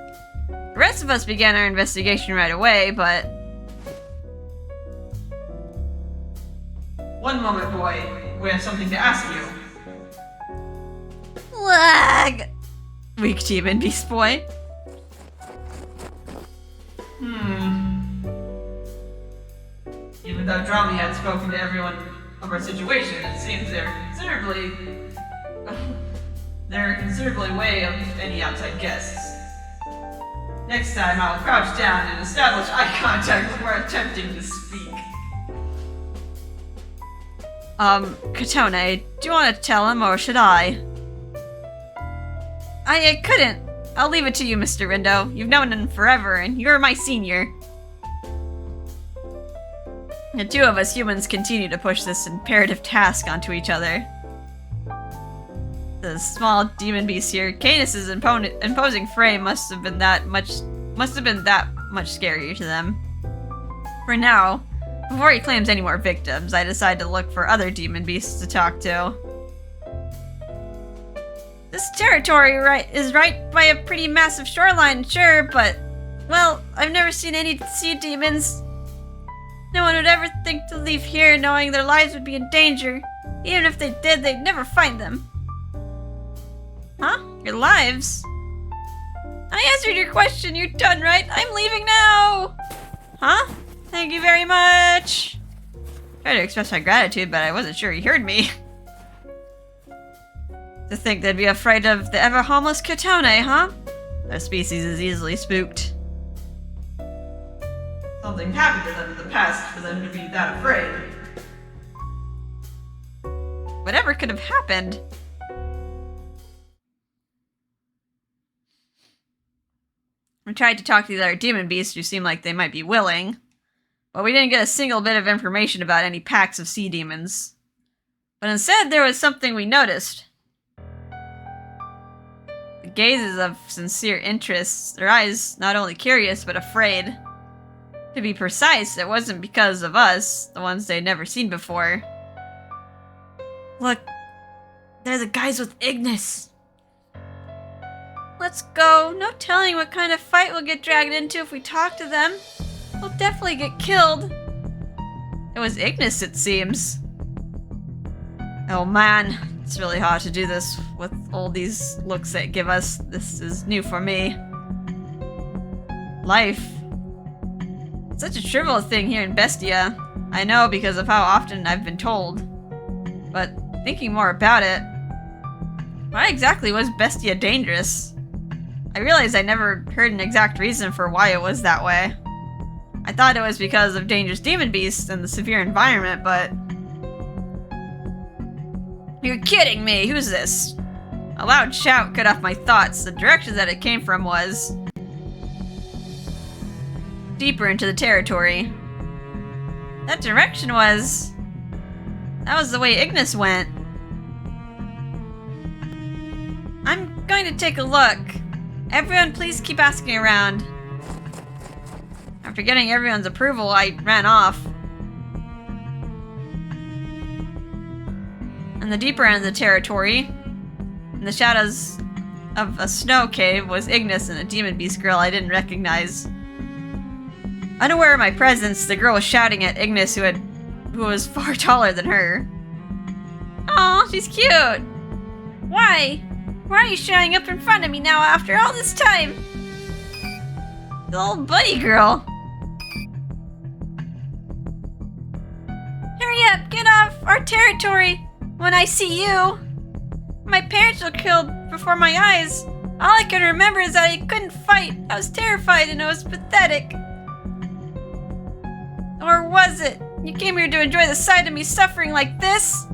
The rest of us began our investigation right away, but... One moment, boy. We have something to ask you. Lag! Weak demon beast boy. Even though Drami had spoken to everyone of our situation, it seems they're considerably way of any outside guests. Next time, I'll crouch down and establish eye contact before attempting to speak. Katone, do you want to tell him or should I? I couldn't. I'll leave it to you, Mr. Rindo. You've known him forever, and you're my senior. The two of us humans continue to push this imperative task onto each other. The small demon beast here, Canis' imposing frame must have been that much scarier to them. For now, before he claims any more victims, I decide to look for other demon beasts to talk to. This territory is right by a pretty massive shoreline, sure, but, well, I've never seen any sea demons. No one would ever think to leave here knowing their lives would be in danger. Even if they did, they'd never find them. Huh? Your lives? I answered your question, you're done, right? I'm leaving now! Huh? Thank you very much! Tried to express my gratitude, but I wasn't sure he heard me. To think they'd be afraid of the ever-homeless Katone, huh? Their species is easily spooked. Something happened to them in the past for them to be that afraid. Whatever could have happened? We tried to talk to the other demon beasts who seemed like they might be willing, but we didn't get a single bit of information about any packs of sea demons. But instead, there was something we noticed. The gazes of sincere interest, their eyes not only curious but afraid. To be precise, it wasn't because of us, the ones they'd never seen before. Look, they're the guys with Ignis. Let's go. No telling what kind of fight we'll get dragged into if we talk to them. We'll definitely get killed. It was Ignis, it seems. Oh man, It's really hard to do this with all these looks that give us. This is new for me. Life. It's such a trivial thing here in Bestia. I know because of how often I've been told. But thinking more about it, why exactly was Bestia dangerous? I realized I never heard an exact reason for why it was that way. I thought it was because of dangerous demon beasts and the severe environment, but... You're kidding me! Who's this? A loud shout cut off my thoughts. The direction that it came from was... deeper into the territory. That direction was... That was the way Ignis went. I'm going to take a look. Everyone, please keep asking around. After getting everyone's approval, I ran off. In the deeper end of the territory, in the shadows of a snow cave, was Ignis and a demon beast girl I didn't recognize. Unaware of my presence, the girl was shouting at Ignis, who was far taller than her. Aw, she's cute! Why? Why are you showing up in front of me now after all this time? The little buddy girl. Hurry up, get off our territory when I see you. My parents were killed before my eyes. All I can remember is that I couldn't fight. I was terrified and it was pathetic. Or was it? You came here to enjoy the sight of me suffering like this?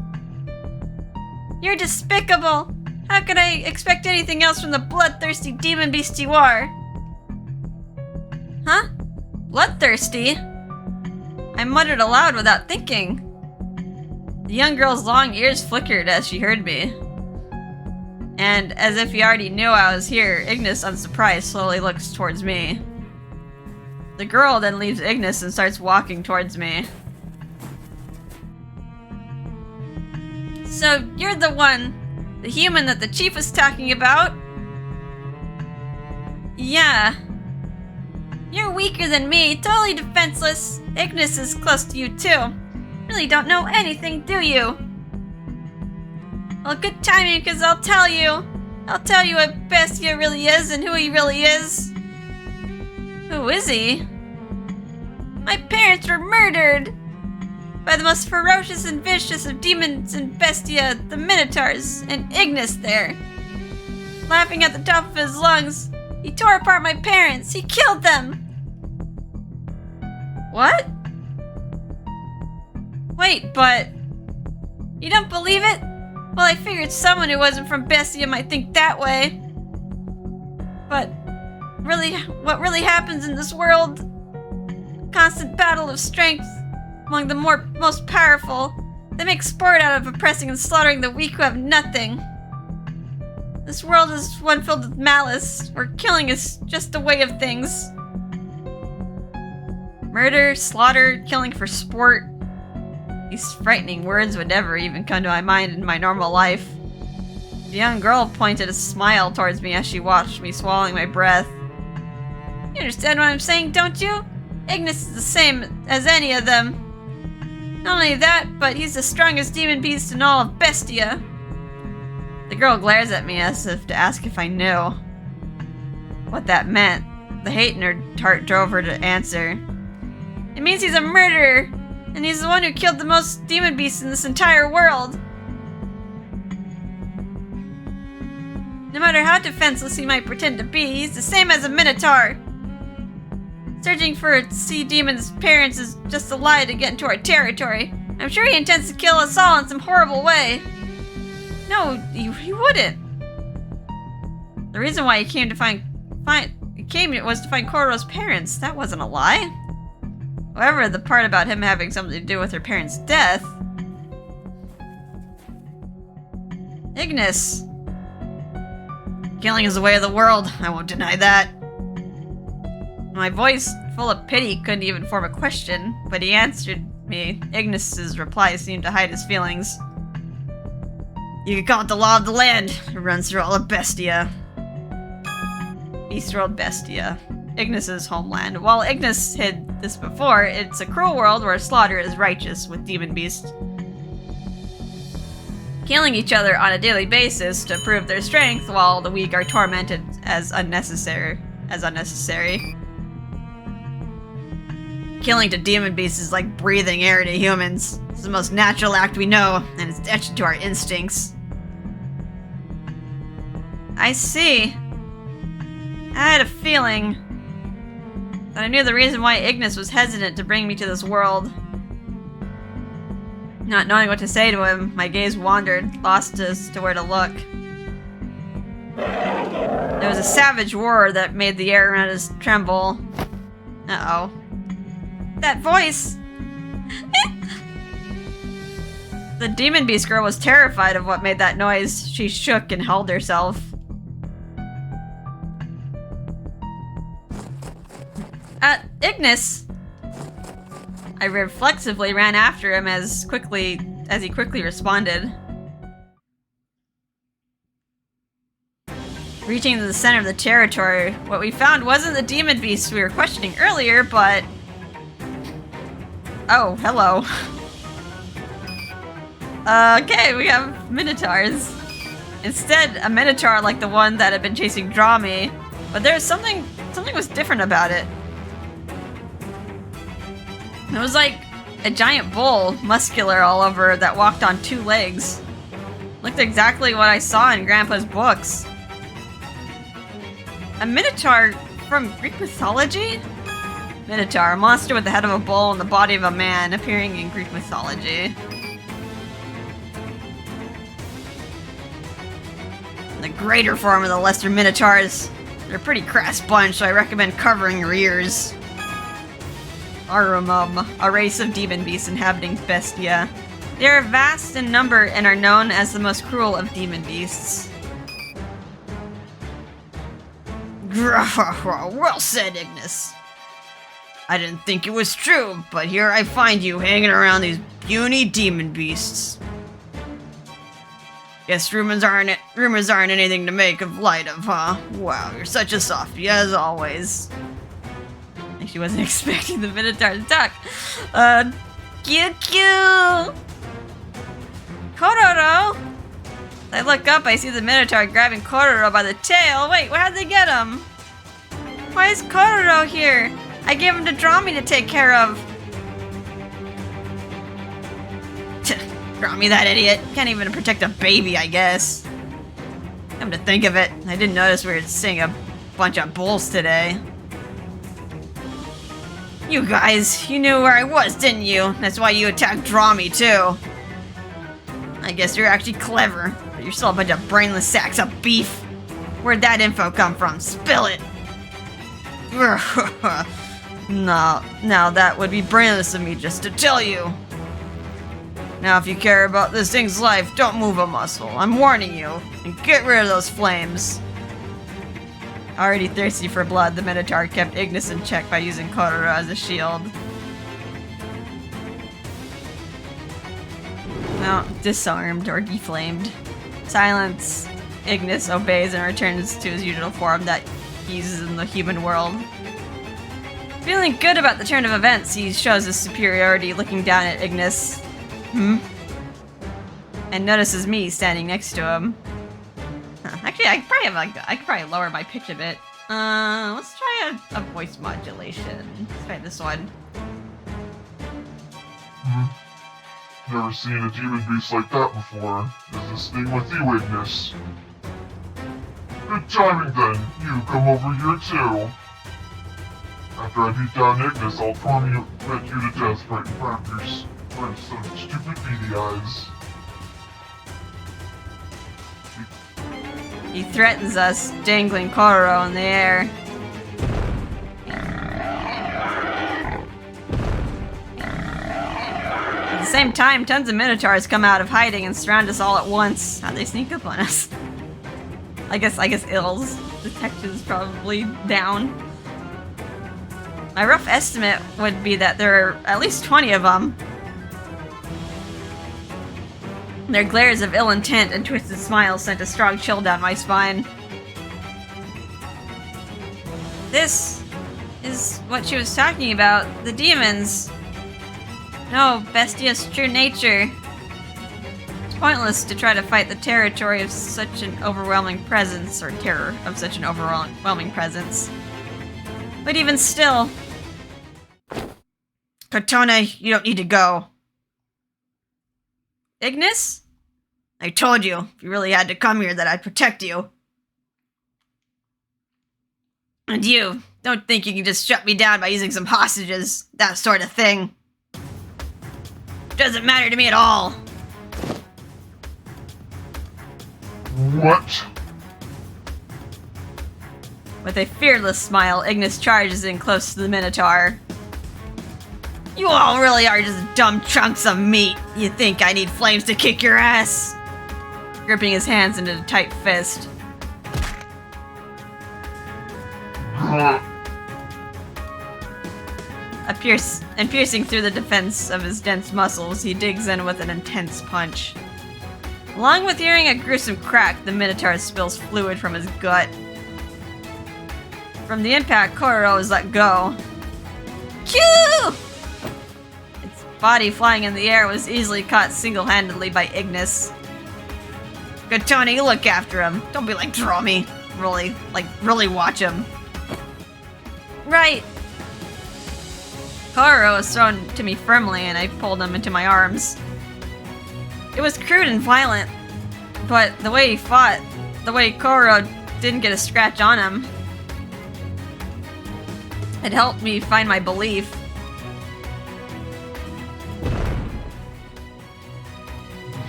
You're despicable. How could I expect anything else from the bloodthirsty demon beast you are? Huh? Bloodthirsty? I muttered aloud without thinking. The young girl's long ears flickered as she heard me. And, as if he already knew I was here, Ignis, unsurprised, slowly looks towards me. The girl then leaves Ignis and starts walking towards me. So, you're the one, the human that the chief was talking about? Yeah. You're weaker than me, totally defenseless. Ignis is close to you too. Really don't know anything, do you? Well, good timing, because I'll tell you. I'll tell you what Bestia really is and who he really is. Who is he? My parents were murdered by the most ferocious and vicious of demons in Bestia, the Minotaurs, and Ignis there. Laughing at the top of his lungs, he tore apart my parents. He killed them. What? Wait, but... You don't believe it? Well, I figured someone who wasn't from Bestia might think that way. But... really, what really happens in this world? A constant battle of strength among the most powerful. They make sport out of oppressing and slaughtering the weak who have nothing. This world is one filled with malice, where killing is just the way of things. Murder, slaughter, killing for sport. These frightening words would never even come to my mind in my normal life. The young girl pointed a smile towards me as she watched me swallowing my breath. You understand what I'm saying, don't you? Ignis is the same as any of them. Not only that, but he's the strongest demon beast in all of Bestia. The girl glares at me as if to ask if I knew what that meant. The hate in her heart drove her to answer. It means he's a murderer, and he's the one who killed the most demon beasts in this entire world. No matter how defenseless he might pretend to be, he's the same as a Minotaur. Searching for sea demon's parents is just a lie to get into our territory. I'm sure he intends to kill us all in some horrible way. No, he wouldn't. The reason why he came to was to find Koro's parents. That wasn't a lie. However, the part about him having something to do with her parents' death... Ignis. Killing is the way of the world. I won't deny that. My voice, full of pity, couldn't even form a question, but he answered me. Ignis's reply seemed to hide his feelings. You can call it the law of the land. It runs through all of Bestia. Beast World Bestia. Ignis's homeland. While Ignis hid this before, it's a cruel world where slaughter is righteous with demon beasts. killing each other on a daily basis to prove their strength while the weak are tormented as unnecessary. Killing to demon beasts is like breathing air to humans. It's the most natural act we know, and it's etched into our instincts. I see. I had a feeling that I knew the reason why Ignis was hesitant to bring me to this world. Not knowing what to say to him, my gaze wandered, lost as to where to look. There was a savage roar that made the air around us tremble. Uh-oh. That voice! The demon beast girl was terrified of what made that noise. She shook and held herself. Ignis! I reflexively ran after him as he quickly responded. Reaching to the center of the territory, what we found wasn't the demon beast we were questioning earlier, but... Oh, hello. Okay, we have minotaurs. Instead, a minotaur like the one that had been chasing Drami, but there's something was different about it. It was like a giant bull, muscular all over, that walked on 2 legs. Looked exactly what I saw in Grandpa's books. A minotaur from Greek mythology? Minotaur, a monster with the head of a bull and the body of a man, appearing in Greek mythology. The greater form of the lesser minotaurs. They're a pretty crass bunch, so I recommend covering your ears. Arumum, a race of demon beasts inhabiting Bestia. They are vast in number and are known as the most cruel of demon beasts. Well said, Ignis. I didn't think it was true, but here I find you hanging around these puny demon beasts. Guess rumors aren't anything to make light of, huh? Wow, you're such a softie, as always. She wasn't expecting the Minotaur to talk. Cute. Kororo! I look up, I see the Minotaur grabbing Kororo by the tail. Wait, how'd they get him? Why is Kororo here? I gave him to Drami to take care of. Drami, that idiot. Can't even protect a baby, I guess. Come to think of it, I didn't notice we were seeing a bunch of bulls today. You guys, you knew where I was, didn't you? That's why you attacked Drami, too. I guess you're actually clever, but you're still a bunch of brainless sacks of beef. Where'd that info come from? Spill it! No, that would be brainless of me just to tell you. Now, if you care about this thing's life, don't move a muscle. I'm warning you. And get rid of those flames. Already thirsty for blood, the Minotaur kept Ignis in check by using Kororo as a shield. Now, disarmed or deflamed. Silence. Ignis obeys and returns to his usual form that he uses in the human world. Feeling good about the turn of events, he shows his superiority, looking down at Ignis. And notices me standing next to him. Actually, I could probably lower my pitch a bit. Let's try a voice modulation. Let's try this one. Never seen a demon beast like that before. Is this thing with you, Ignis? Good timing then. You come over here too. After I beat down Ignis, I'll torment you to death right in front of your stupid beady eyes. He threatens us, dangling Kororo in the air. At the same time, tons of Minotaurs come out of hiding and surround us all at once. How'd they sneak up on us? I guess Ill's detective's probably down. My rough estimate would be that there are at least 20 of them. Their glares of ill intent and twisted smiles sent a strong chill down my spine. This is what she was talking about. The demons. No, Bestia's true nature. pointless to try to fight the territory of such an overwhelming presence, or terror of such an overwhelming presence. But even still... Katone, you don't need to go. Ignis? I told you, if you really had to come here, that I'd protect you. And you, don't think you can just shut me down by using some hostages, that sort of thing. Doesn't matter to me at all. What? With a fearless smile, Ignis charges in close to the Minotaur. You all really are just dumb chunks of meat. You think I need flames to kick your ass? Gripping his hands into a tight fist. Piercing through the defense of his dense muscles, he digs in with an intense punch. Along with hearing a gruesome crack, the Minotaur spills fluid from his gut. From the impact, Kororo is let go. Phew! Its body flying in the air was easily caught single-handedly by Ignis. Good Tony, look after him. Don't be like Dromi. Really watch him. Right. Kororo was thrown to me firmly, and I pulled him into my arms. It was crude and violent, but the way he fought, the way Kororo didn't get a scratch on him, it helped me find my belief.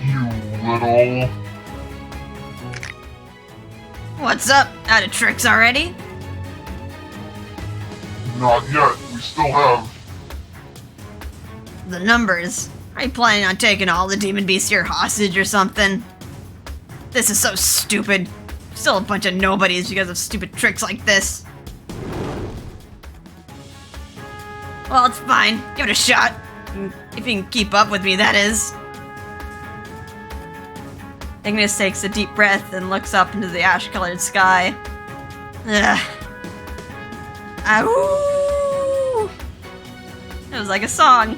You little... What's up? Out of tricks already? Not yet. We still have... The numbers. Are you planning on taking all the demon beasts here hostage or something? This is so stupid. Still a bunch of nobodies because of stupid tricks like this. Well, it's fine. Give it a shot. If you can keep up with me, that is. Ignis takes a deep breath and looks up into the ash-colored sky. Ugh. Ow! It was like a song.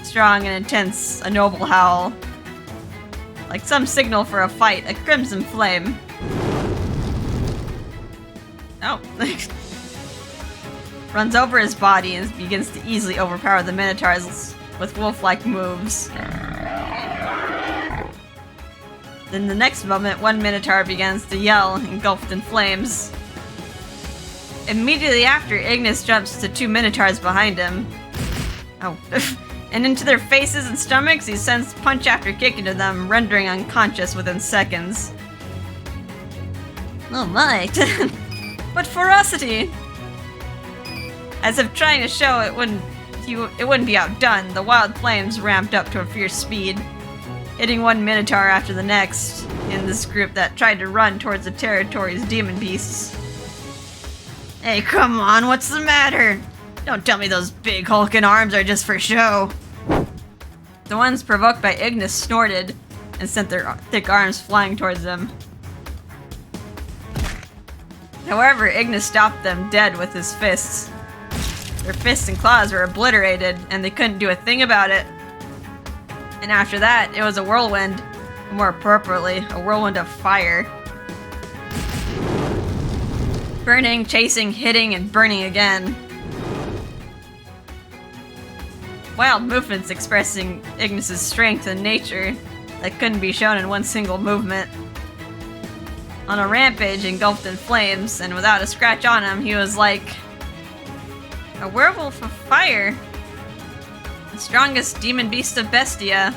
Strong and intense, a noble howl. Like some signal for a fight, a crimson flame. Oh. Runs over his body and begins to easily overpower the Minotaurs with wolf-like moves. Then the next moment, one Minotaur begins to yell, engulfed in flames. Immediately after, Ignis jumps to two Minotaurs behind him. Oh. And into their faces and stomachs, he sends punch after kick into them, rendering unconscious within seconds. Oh my. But ferocity! As if trying to show it wouldn't be outdone, the wild flames ramped up to a fierce speed, hitting one Minotaur after the next in this group that tried to run towards the territory's demon beasts. Hey, come on, what's the matter? Don't tell me those big hulking arms are just for show. The ones provoked by Ignis snorted and sent their thick arms flying towards them. However, Ignis stopped them dead with his fists. Their fists and claws were obliterated, and they couldn't do a thing about it. And after that, it was a whirlwind. More appropriately, a whirlwind of fire. Burning, chasing, hitting, and burning again. Wild movements expressing Ignis' strength and nature that couldn't be shown in one single movement. On a rampage engulfed in flames, and without a scratch on him, he was like a werewolf of fire. The strongest demon beast of Bestia.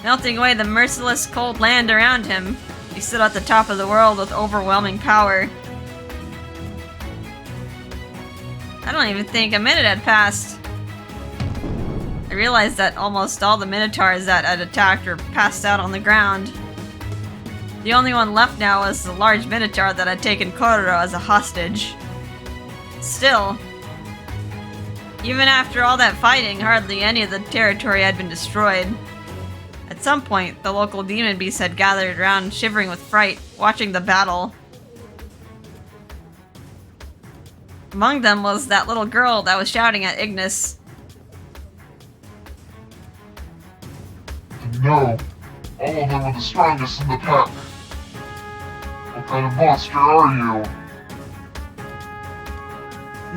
Melting away the merciless cold land around him, he stood at the top of the world with overwhelming power. I don't even think a minute had passed. I realized that almost all the Minotaurs that had attacked were passed out on the ground. The only one left now was the large Minotaur that had taken Kororo as a hostage. Still, even after all that fighting, hardly any of the territory had been destroyed. At some point, the local demon beasts had gathered around, shivering with fright, watching the battle. Among them was that little girl that was shouting at Ignis. The No, all of them are the strongest in the pack. What kind of monster are you?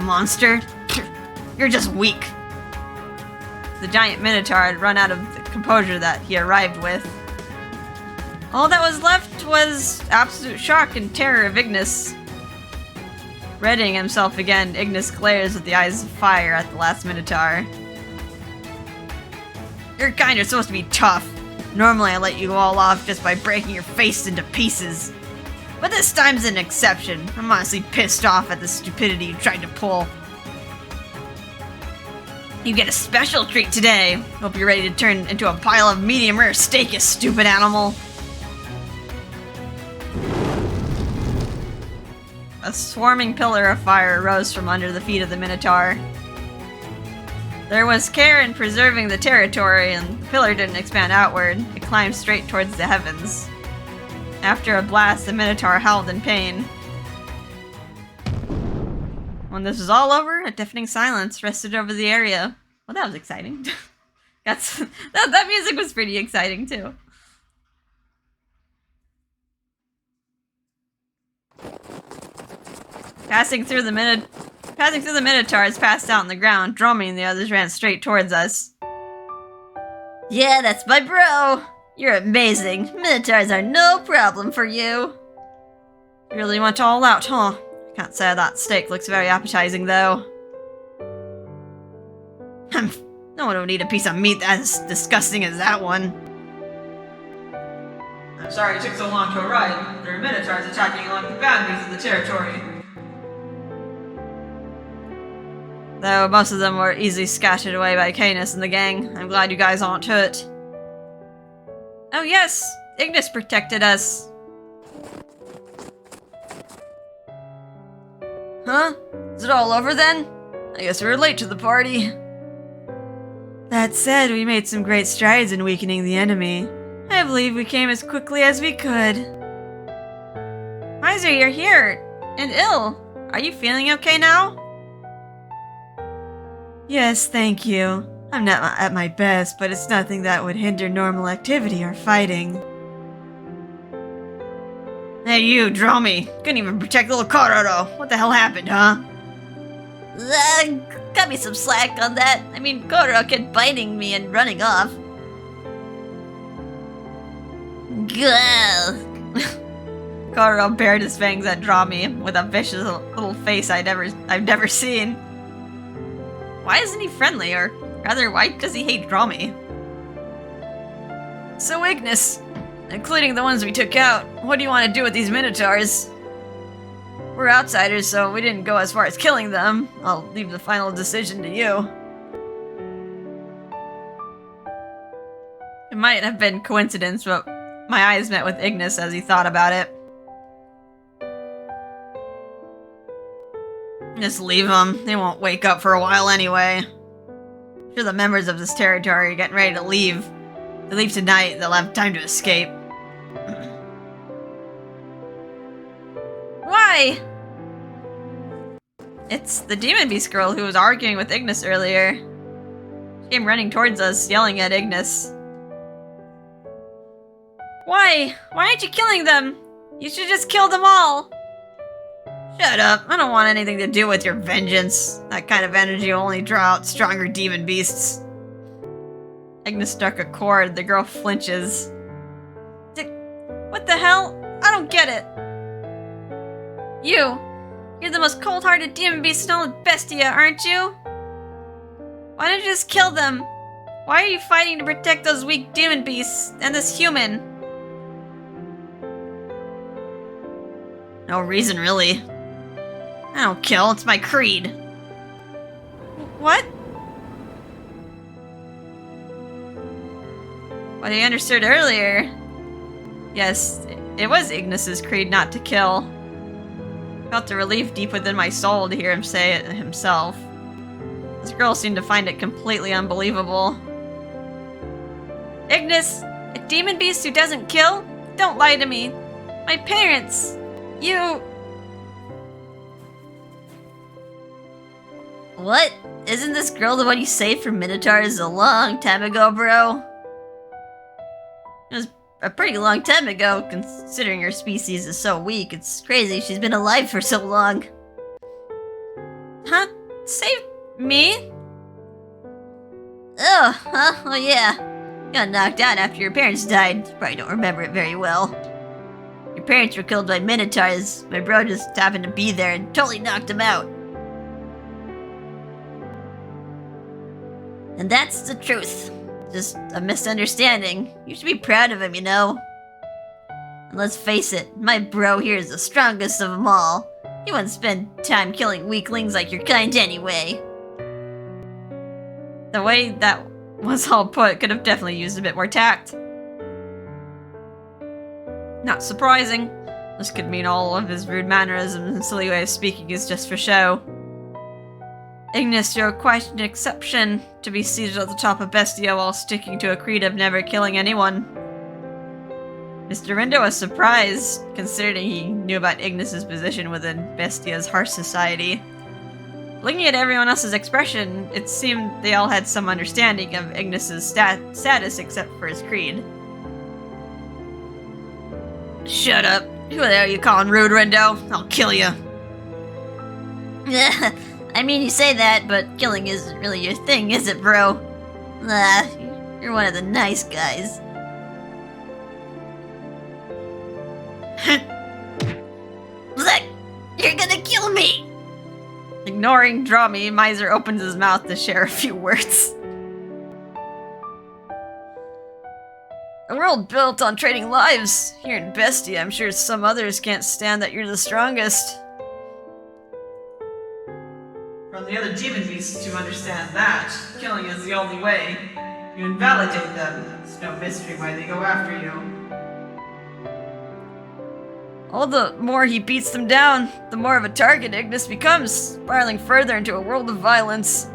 Monster? You're just weak. The giant minotaur had run out of the composure that he arrived with. All that was left was absolute shock and terror of Ignis. Readying himself again, Ignis glares with the eyes of fire at the last minotaur. Your kind are supposed to be tough. Normally I let you all off just by breaking your face into pieces. But this time's an exception. I'm honestly pissed off at the stupidity you tried to pull. You get a special treat today. Hope you're ready to turn into a pile of medium rare steak, you stupid animal. A swarming pillar of fire rose from under the feet of the Minotaur. There was care in preserving the territory, and the pillar didn't expand outward. It climbed straight towards the heavens. After a blast, the Minotaur howled in pain. When this was all over, a deafening silence rested over the area. Well, that was exciting. that music was pretty exciting, too. Passing through the Minotaurs passed out on the ground. Drumming, the others ran straight towards us. Yeah, that's my bro! You're amazing. Minotaurs are no problem for you. You really went all out, huh? Can't say that steak looks very appetizing, though. No one would eat a piece of meat as disgusting as that one. I'm sorry it took so long to arrive. There are minotaurs attacking along the boundaries of the territory. Though most of them were easily scattered away by Canis and the gang. I'm glad you guys aren't hurt. Oh yes! Ignis protected us! Huh? Is it all over then? I guess we were late to the party. That said, we made some great strides in weakening the enemy. I believe we came as quickly as we could. Miser, you're here! And ill! Are you feeling okay now? Yes, thank you. I'm not at my best, but it's nothing that would hinder normal activity or fighting. Hey you, Dromy! Couldn't even protect little Kororo! What the hell happened, huh? Cut me some slack on that. I mean, Kororo kept biting me and running off. Gah! Kororo bared his fangs at Dromy with a vicious little face I've never seen. Why isn't he friendly, or rather, why does he hate Dromy? So Ignis, including the ones we took out, what do you want to do with these Minotaurs? We're outsiders, so we didn't go as far as killing them. I'll leave the final decision to you. It might have been coincidence, but my eyes met with Ignis as he thought about it. Just leave them. They won't wake up for a while anyway. I'm sure the members of this territory are getting ready to leave. If they leave tonight, they'll have time to escape. Why? It's the Demon Beast girl who was arguing with Ignis earlier. She came running towards us, yelling at Ignis. Why? Why aren't you killing them? You should just kill them all! Shut up. I don't want anything to do with your vengeance. That kind of energy will only draw out stronger demon beasts. Ignis struck a chord. The girl flinches. What the hell? I don't get it. You're the most cold-hearted demon beast in all of Bestia, aren't you? Why don't you just kill them? Why are you fighting to protect those weak demon beasts and this human? No reason, really. I don't kill, it's my creed. What? What I understood earlier. Yes, it was Ignis's creed not to kill. I felt the relief deep within my soul to hear him say it himself. This girl seemed to find it completely unbelievable. Ignis, a demon beast who doesn't kill? Don't lie to me. My parents, you... What? Isn't this girl the one you saved from Minotaurs a long time ago, bro? a pretty long time ago, considering her species is so weak. It's crazy she's been alive for so long. Huh? Save me? Oh, huh? Oh yeah. Got knocked out after your parents died. You probably don't remember it very well. Your parents were killed by minotaurs. My bro just happened to be there and totally knocked him out. And that's the truth. Just a misunderstanding. You should be proud of him, you know? And let's face it, my bro here is the strongest of them all. He wouldn't spend time killing weaklings like your kind anyway. The way that was all put could have definitely used a bit more tact. Not surprising. This could mean all of his rude mannerisms and silly way of speaking is just for show. Ignis, you're quite an exception to be seated at the top of Bestia while sticking to a creed of never killing anyone. Mr. Rindo was surprised, considering he knew about Ignis's position within Bestia's harsh society. Looking at everyone else's expression, it seemed they all had some understanding of Ignis's status except for his creed. Shut up. Who the hell are you calling rude, Rindo? I'll kill you. I mean, you say that, but killing isn't really your thing, is it, bro? You're one of the nice guys. Look! You're gonna kill me! Ignoring Drami, Miser opens his mouth to share a few words. A world built on trading lives. Here in Bestia, I'm sure some others can't stand that you're the strongest. From the other demon beasts to understand that, killing is the only way. You invalidate them. It's no mystery why they go after you. All the more he beats them down, the more of a target Ignis becomes, spiraling further into a world of violence.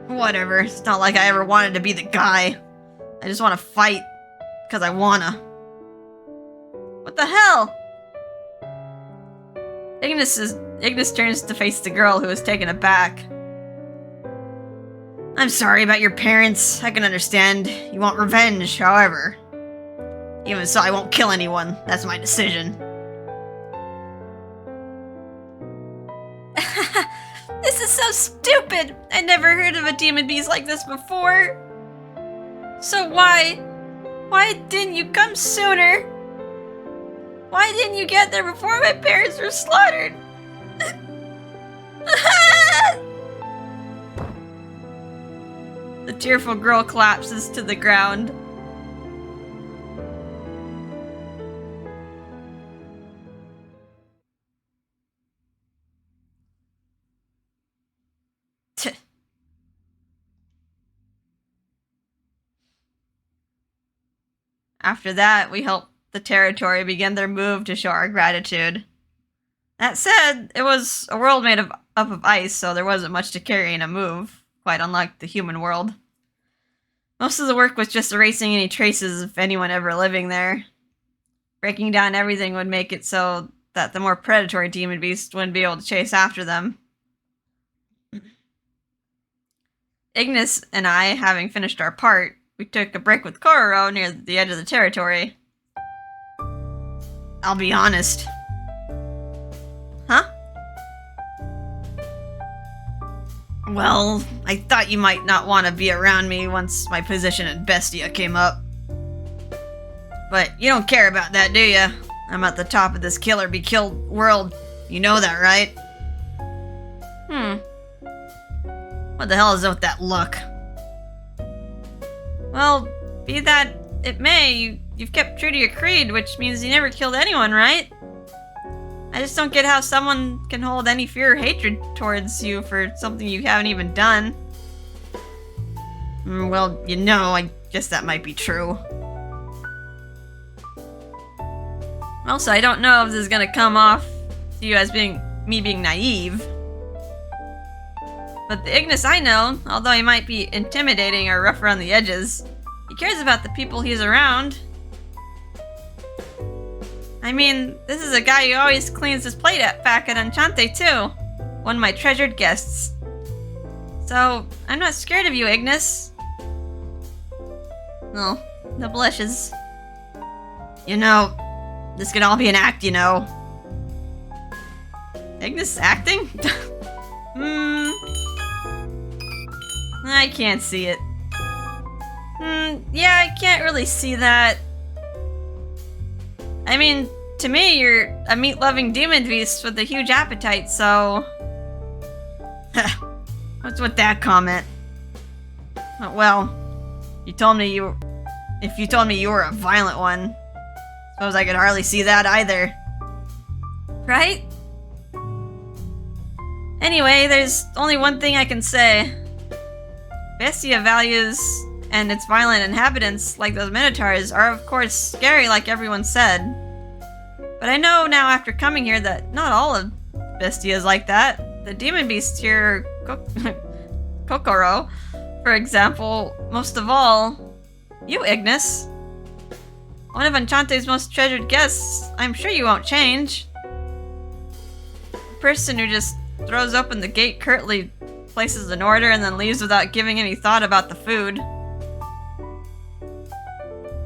Whatever, it's not like I ever wanted to be the guy. I just want to fight, because I wanna. What the hell? Ignis turns to face the girl who is taken aback. I'm sorry about your parents. I can understand. You want revenge, however. Even so, I won't kill anyone. That's my decision. This is so stupid! I never heard of a demon beast like this before. So why didn't you come sooner? Why didn't you get there before my parents were slaughtered? The tearful girl collapses to the ground. After that, we helped the territory begin their move to show our gratitude. That said, it was a world made up of ice, so there wasn't much to carry in a move, quite unlike the human world. Most of the work was just erasing any traces of anyone ever living there. Breaking down everything would make it so that the more predatory demon beasts wouldn't be able to chase after them. Ignis and I, having finished our part, we took a break with Kororo near the edge of the territory. I'll be honest. Huh? Well, I thought you might not want to be around me once my position in Bestia came up. But you don't care about that, do you? I'm at the top of this kill-or-be-killed world. You know that, right? What the hell is with that look? Well, be that it may, you've kept true to your creed, which means you never killed anyone, right? I just don't get how someone can hold any fear or hatred towards you for something you haven't even done. Well, you know, I guess that might be true. Also, I don't know if this is gonna come off to you as me being naive. But the Ignis I know, although he might be intimidating or rough around the edges, he cares about the people he's around. I mean, this is a guy who always cleans his plate back at Enchante too. One of my treasured guests. So, I'm not scared of you, Ignis. Well, The blushes. You know, this could all be an act, you know. Ignis acting? I can't see it. Yeah, I can't really see that. I mean, to me, you're a meat-loving demon beast with a huge appetite, so... What's with that comment? Well, if you told me you were a violent one, Suppose I could hardly see that either. right? Anyway, there's only one thing I can say. Bestia values and its violent inhabitants, like those minotaurs, are of course scary like everyone said. But I know now after coming here that not all of Bestia is like that. The demon beasts here, Kokoro, for example, most of all, you, Ignis. One of Enchante's most treasured guests, I'm sure you won't change. The person who just throws open the gate curtly, places an order, and then leaves without giving any thought about the food.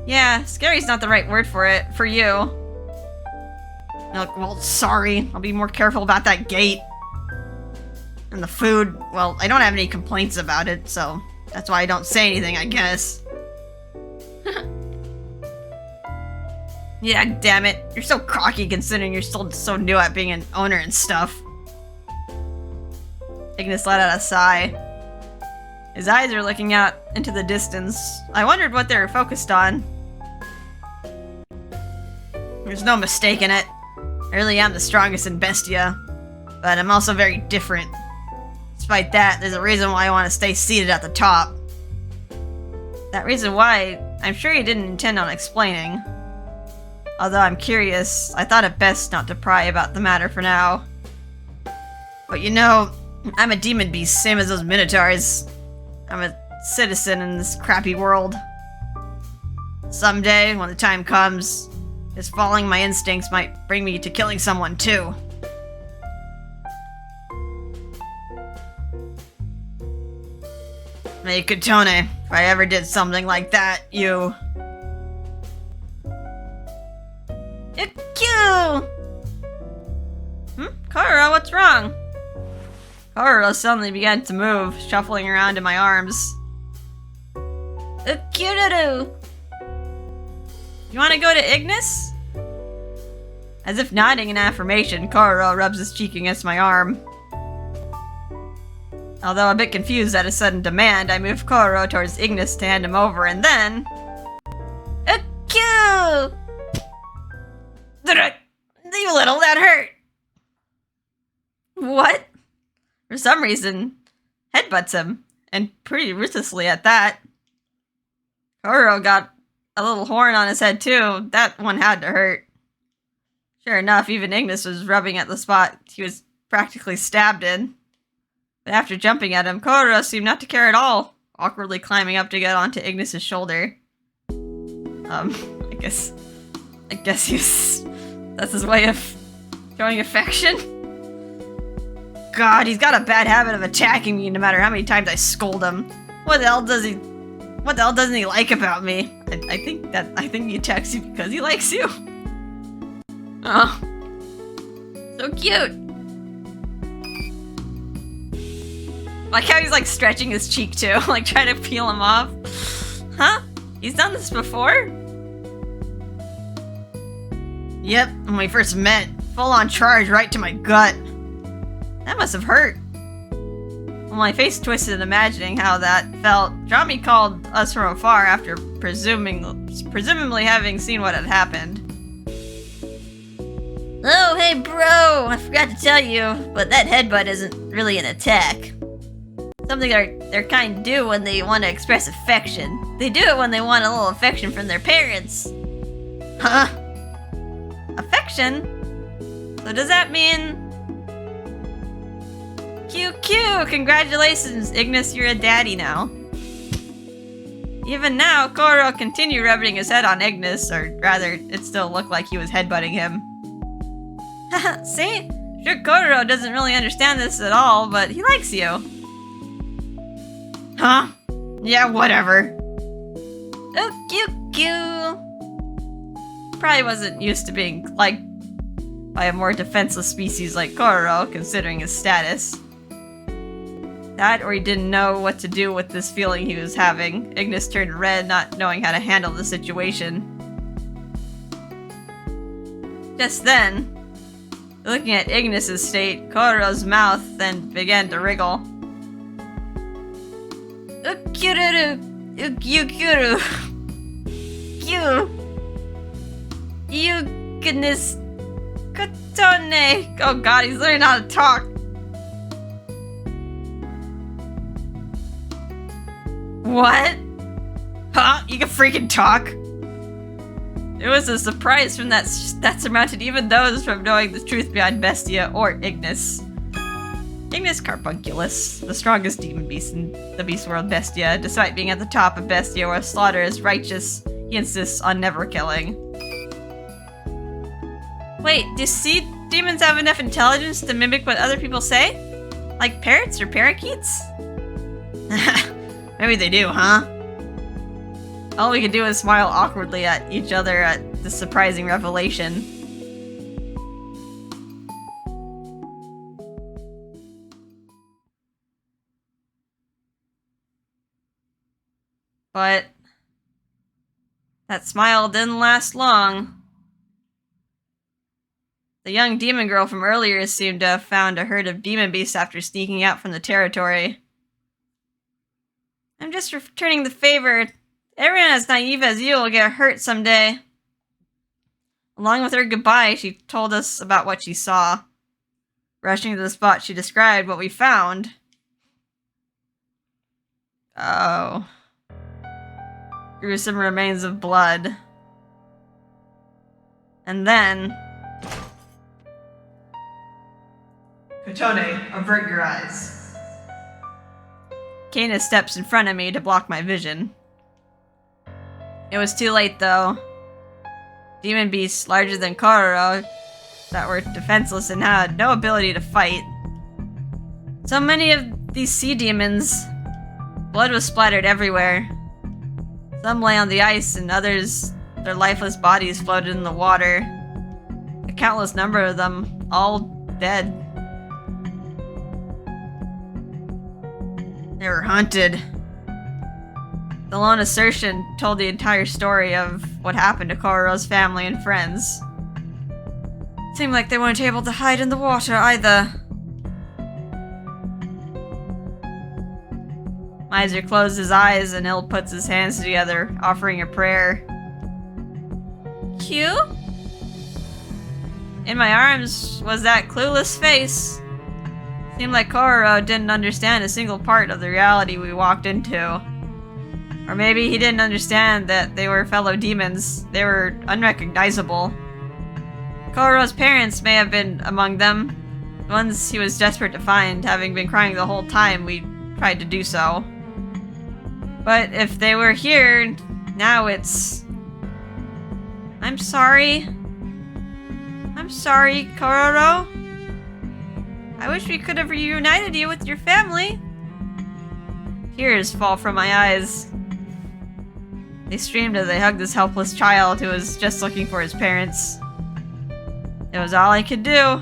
Yeah, scary's not the right word for it, for you. Well, sorry. I'll be more careful about that gate. And the food, well, I don't have any complaints about it, so that's why I don't say anything, I guess. Yeah, damn it. You're so cocky considering you're still so new at being an owner and stuff. Ignis let out a sigh. His eyes are looking out into the distance. I wondered what they were focused on. There's no mistaking it. I really am the strongest in Bestia, but I'm also very different. Despite that, there's a reason why I want to stay seated at the top. That reason why, I'm sure you didn't intend on explaining. Although I'm curious, I thought it best not to pry about the matter for now. But you know, I'm a demon beast, same as those minotaurs. I'm a citizen in this crappy world. Someday, when the time comes, just following my instincts might bring me to killing someone too. Hey, Katone, if I ever did something like that, you... Ew! Kara, what's wrong? Kara suddenly began to move, shuffling around in my arms. Cute-a-doo! You want to go to Ignis? As if nodding in affirmation, Kara rubs his cheek against my arm. Although a bit confused at his sudden demand, I move Koro towards Ignis to hand him over, and then... Cute! You little, that hurt! What? For some reason, headbutts him, and pretty ruthlessly at that. Koro got a little horn on his head too. That one had to hurt. Sure enough, even Ignis was rubbing at the spot he was practically stabbed in. But after jumping at him, Koro seemed not to care at all, awkwardly climbing up to get onto Ignis's shoulder. I guess he's... that's his way of showing affection? God, he's got a bad habit of attacking me no matter how many times I scold him. What the hell doesn't he like about me? I think he attacks you because he likes you. Oh. So cute. Like how he's like stretching his cheek too, like trying to peel him off. Huh? He's done this before? Yep, when we first met, full-on charge right to my gut. That must have hurt. Well, my face twisted imagining how that felt. Drami called us from afar after presumably having seen what had happened. Oh, hey bro! I forgot to tell you, but that headbutt isn't really an attack. Something their kind do when they want to express affection. They do it when they want a little affection from their parents. Huh? Affection? So does that mean... QQ! Congratulations, Ignis, you're a daddy now. Even now, Koro continued rubbing his head on Ignis, or rather, it still looked like he was headbutting him. See? Sure, Koro doesn't really understand this at all, but he likes you. Huh? Yeah, whatever. Oh, QQ! you. Probably wasn't used to being liked by a more defenseless species like Kororo, considering his status. That, or he didn't know what to do with this feeling he was having. Ignis turned red, not knowing how to handle the situation. Just then, looking at Ignis' state, Kororo's mouth then began to wriggle. Ukyururu! Ukyukuru! Kyu! Ignis! Kotone! Oh god, he's learning how to talk! What? Huh? You can freaking talk? It was a surprise from that surmounted even those from knowing the truth behind Bestia or Ignis. Ignis Carbunculus, the strongest demon beast in the beast world Bestia, despite being at the top of Bestia where slaughter is righteous, he insists on never killing. Wait, do sea demons have enough intelligence to mimic what other people say? Like parrots or parakeets? Maybe they do, huh? All we could do is smile awkwardly at each other at this surprising revelation. But that smile didn't last long. The young demon girl from earlier seemed to have found a herd of demon beasts after sneaking out from the territory. I'm just returning the favor. Everyone as naive as you will get hurt someday. Along with her goodbye, she told us about what she saw. Rushing to the spot, she described what we found. Oh. Gruesome remains of blood. And then... Kotone, avert your eyes. Kana steps in front of me to block my vision. It was too late, though. Demon beasts larger than Kororo that were defenseless and had no ability to fight. So many of these sea demons. Blood was splattered everywhere. Some lay on the ice and others, their lifeless bodies floated in the water. A countless number of them, all dead. They were hunted. The lone assertion told the entire story of what happened to Kororo's family and friends. Seemed like they weren't able to hide in the water either. Miser closed his eyes and Il puts his hands together, offering a prayer. Q? In my arms was that clueless face. Seemed like Kororo didn't understand a single part of the reality we walked into. Or maybe he didn't understand that they were fellow demons. They were unrecognizable. Kororo's parents may have been among them. The ones he was desperate to find, having been crying the whole time we tried to do so. But if they were here, now it's... I'm sorry. I'm sorry, Kororo. I wish we could have reunited you with your family. Tears fall from my eyes. They streamed as I hugged this helpless child who was just looking for his parents. It was all I could do.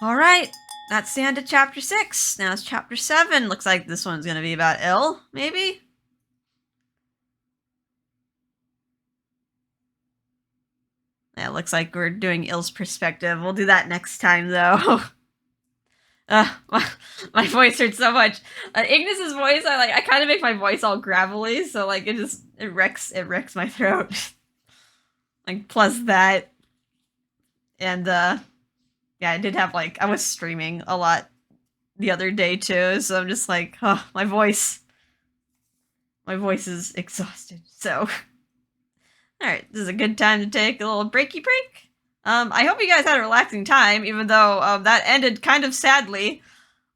Alright, that's the end of chapter 6. Now it's chapter 7. Looks like this one's gonna be about Il, maybe? Yeah, it looks like we're doing Il's perspective. We'll do that next time, though. My voice hurts so much. Ignis's voice, I kind of make my voice all gravelly, so like it wrecks my throat. Like plus that, and yeah, I did have I was streaming a lot the other day too, so I'm just like, oh, my voice is exhausted. So. Alright, this is a good time to take a little breaky break. I hope you guys had a relaxing time, even though that ended kind of sadly.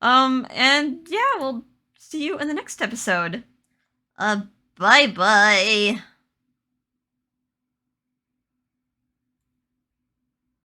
And yeah, we'll see you in the next episode. Bye-bye.